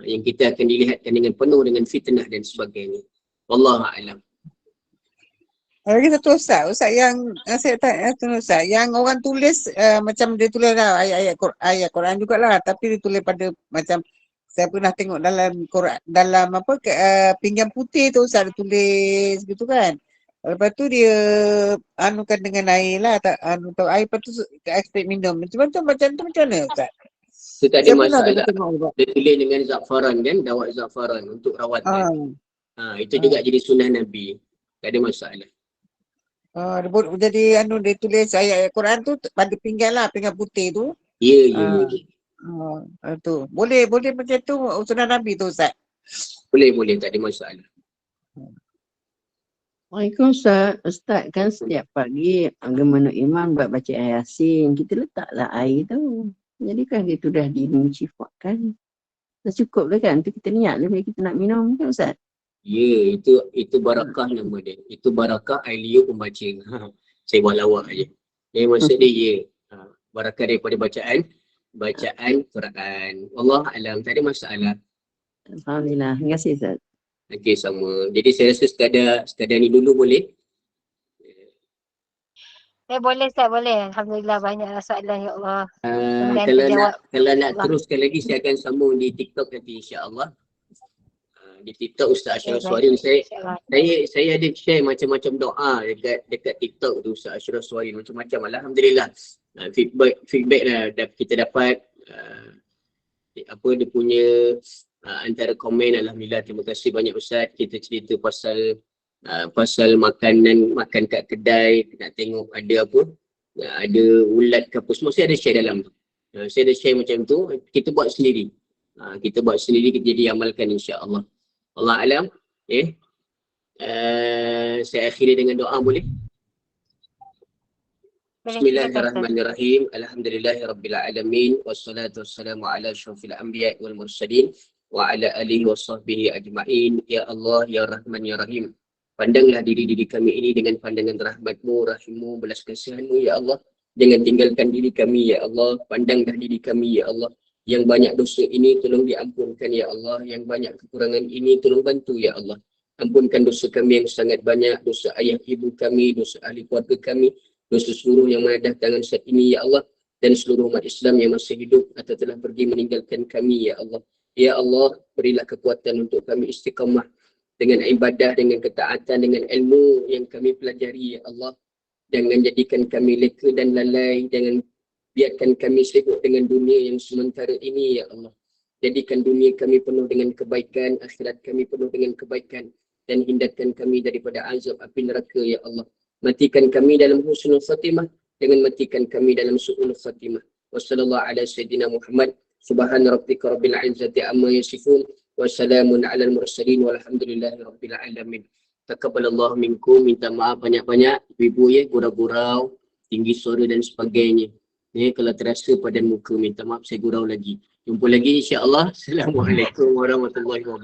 Yang kita akan dilihatkan dengan penuh dengan fitnah dan sebagainya. Wallahu a'lam. Lagi satu Ustaz yang saya tanya Ustaz, yang orang tulis macam dia tulis lah ayat Quran jugalah, tapi dia tulis pada macam saya pernah tengok dalam Quran, dalam apa pinggan putih tu Ustaz dia tulis gitu kan. Lepas tu dia anukan dengan air lah, tak air, lepas tu expect minum. Macam tu macam mana Ustaz? Itu tak ada Saya pernah masalah. tengok. Dia tulis dengan zafaran kan, dawat zafaran untuk rawatan. Itu juga jadi sunnah Nabi. Tak ada masalah. Jadi dia tulis ayat Quran tu pada pinggan lah, pinggan putih tu. Ya. Tu. Boleh macam tu sunnah Nabi tu Ustaz? Boleh, tak ada masalah. Waalaikumsalam. Ustaz kan setiap pagi Agama Iman buat baca ayat Yasin. Kita letaklah air tu. Jadi kan dia tu dah dimucifatkan. Dah cukup lah kan? Tu kita niat lah bila kita nak minum kan Ustaz? Ya, itu barakah nama dia. Itu barakah air liur pembaca. Saya buat lawak aja. Jadi maksud dia ya. Barakah daripada bacaan Quran. Allah alam, tak ada masalah. Alhamdulillah. Terima kasih Ustaz. Okey, sama. Jadi saya rasa sekadar ni dulu boleh? Boleh Ustaz, boleh. Alhamdulillah banyak soalan ya Allah. Kalau nak teruskan lagi saya akan sambung di TikTok nanti insya-Allah. Di TikTok Ustaz Ashraf Suharin saya ada share macam-macam doa dekat TikTok tu Ustaz Ashraf Suharin macam-macam. Alhamdulillah. Feedback lah kita dapat dia punya antara komen. Alhamdulillah, terima kasih banyak Ustaz. Kita cerita pasal makan kat kedai, nak tengok ada apa, ada ulat ke apa, semua saya ada share dalam tu. Saya ada share macam tu, kita buat sendiri. Kita jadi amalkan insya-Allah. Allah alam. Saya akhiri dengan doa boleh? Bismillahirrahmanirrahim. Alhamdulillahirabbil alamin wassalatu wassalamu ala asyrafil anbiya'i wal mursalin wa ala alihi washabbihi ajma'in. Ya Allah, ya Rahman, ya Rahim. Pandanglah diri kami ini dengan pandangan rahmat-Mu, rahim-Mu, belas kasihan-Mu ya Allah. Jangan tinggalkan diri kami ya Allah. Pandanglah diri kami ya Allah. Yang banyak dosa ini tolong diampunkan ya Allah. Yang banyak kekurangan ini tolong bantu ya Allah. Ampunkan dosa kami yang sangat banyak, dosa ayah ibu kami, dosa ahli keluarga kami, dosa seluruh yang menadah tangan saat ini ya Allah, dan seluruh umat Islam yang masih hidup atau telah pergi meninggalkan kami ya Allah. Ya Allah, berilah kekuatan untuk kami istiqamah dengan ibadah, dengan ketaatan, dengan ilmu yang kami pelajari ya Allah. Jangan jadikan kami leka dan lalai, jangan biarkan kami sibuk dengan dunia yang sementara ini ya Allah. Jadikan dunia kami penuh dengan kebaikan, akhirat kami penuh dengan kebaikan, dan hindarkan kami daripada azab api neraka ya Allah. Matikan kami dalam husnul khatimah, jangan matikan kami dalam su'ul khatimah. Wassallallahu ala sayyidina Muhammad. Subhana rabbika rabbil izzati amma yasifun. Wassalamun ala al-mursalin walhamdulillahi rabbil alamin. Taqabbalallahu minkum. Minta maaf banyak-banyak ibu ya, gurau-gurau, tinggi suara dan sebagainya. Kalau terasa pada muka minta maaf, saya gurau lagi. Jumpa lagi insya-Allah. Assalamualaikum warahmatullahi wabarakatuh.